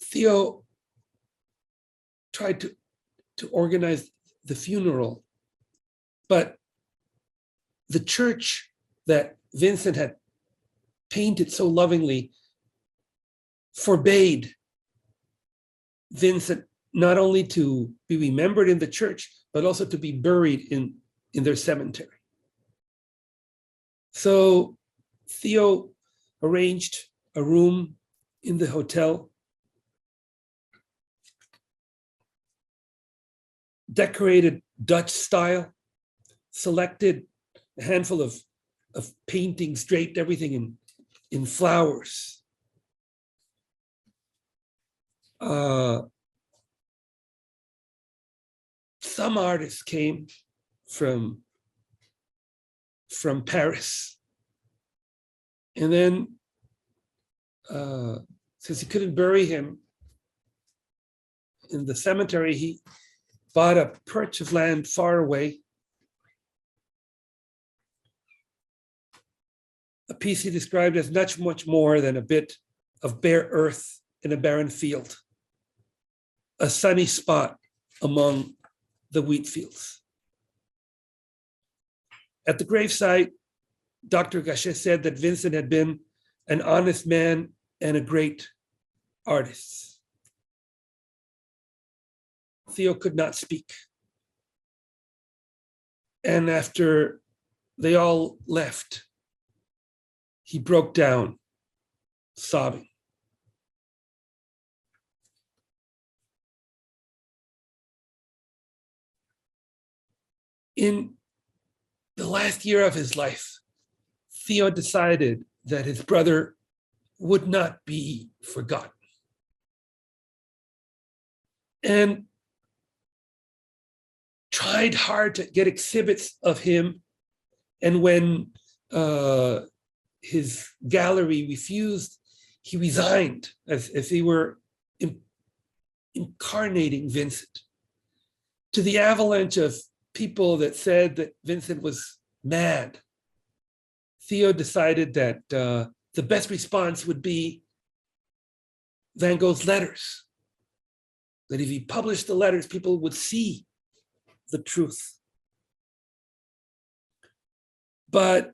Theo tried to organize the funeral, but the church that Vincent had painted so lovingly forbade Vincent not only to be remembered in the church, but also to be buried in their cemetery. So Theo arranged a room in the hotel, decorated Dutch style, selected a handful of paintings, draped everything in flowers. Some artists came from Paris. And then, since he couldn't bury him in the cemetery, he bought a perch of land far away, a piece he described as much more than a bit of bare earth in a barren field, a sunny spot among the wheat fields. At the gravesite, Dr. Gachet said that Vincent had been an honest man and a great artist. Theo could not speak. And after they all left, he broke down, sobbing. In the last year of his life, Theo decided that his brother would not be forgotten. And tried hard to get exhibits of him. And when his gallery refused, he resigned as if he were incarnating Vincent. To the avalanche of people that said that Vincent was mad, Theo decided that the best response would be Van Gogh's letters. That if he published the letters, people would see the truth. But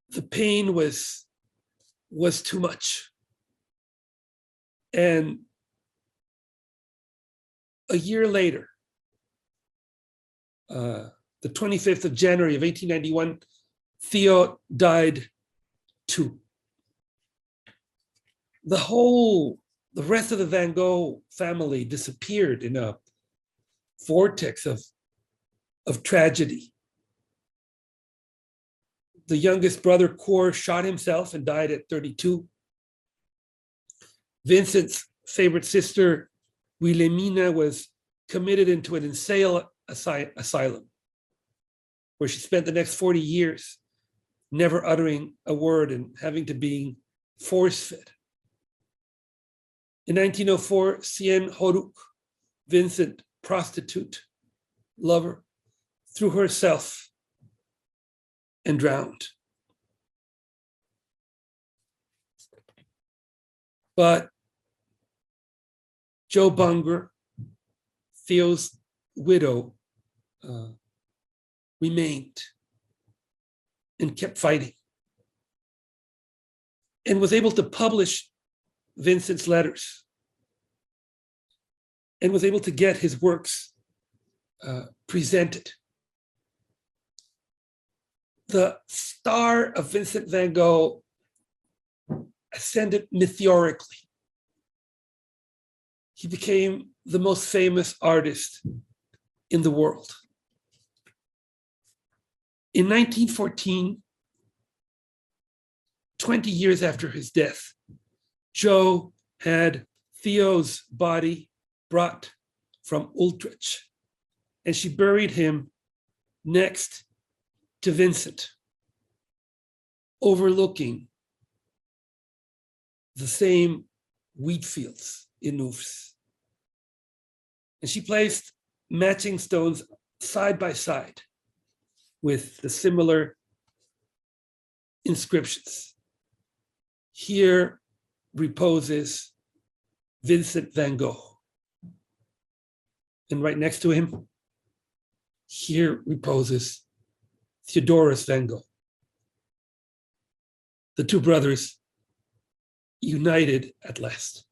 the pain was too much. And a year later, the 25th of January of 1891, Theo died too. The rest of the Van Gogh family disappeared in a vortex of tragedy. The youngest brother, Cor, shot himself and died at 32. Vincent's favorite sister, Wilhelmina, was committed into an insane asylum, where she spent the next 40 years never uttering a word and having to be force-fed. In 1904, Sien Horuk, Vincent, prostitute, lover, threw herself and drowned. But Jo Bunger, Theo's widow, remained and kept fighting and was able to publish Vincent's letters and was able to get his works presented. The star of Vincent van Gogh ascended meteorically. He became the most famous artist in the world. In 1914, 20 years after his death, Jo had Theo's body brought from Utrecht, and she buried him next to Vincent, overlooking the same wheat fields in Oufs. And she placed matching stones side by side with the similar inscriptions. Here reposes Vincent van Gogh. And right next to him, here reposes Theodorus van Gogh. The two brothers united at last.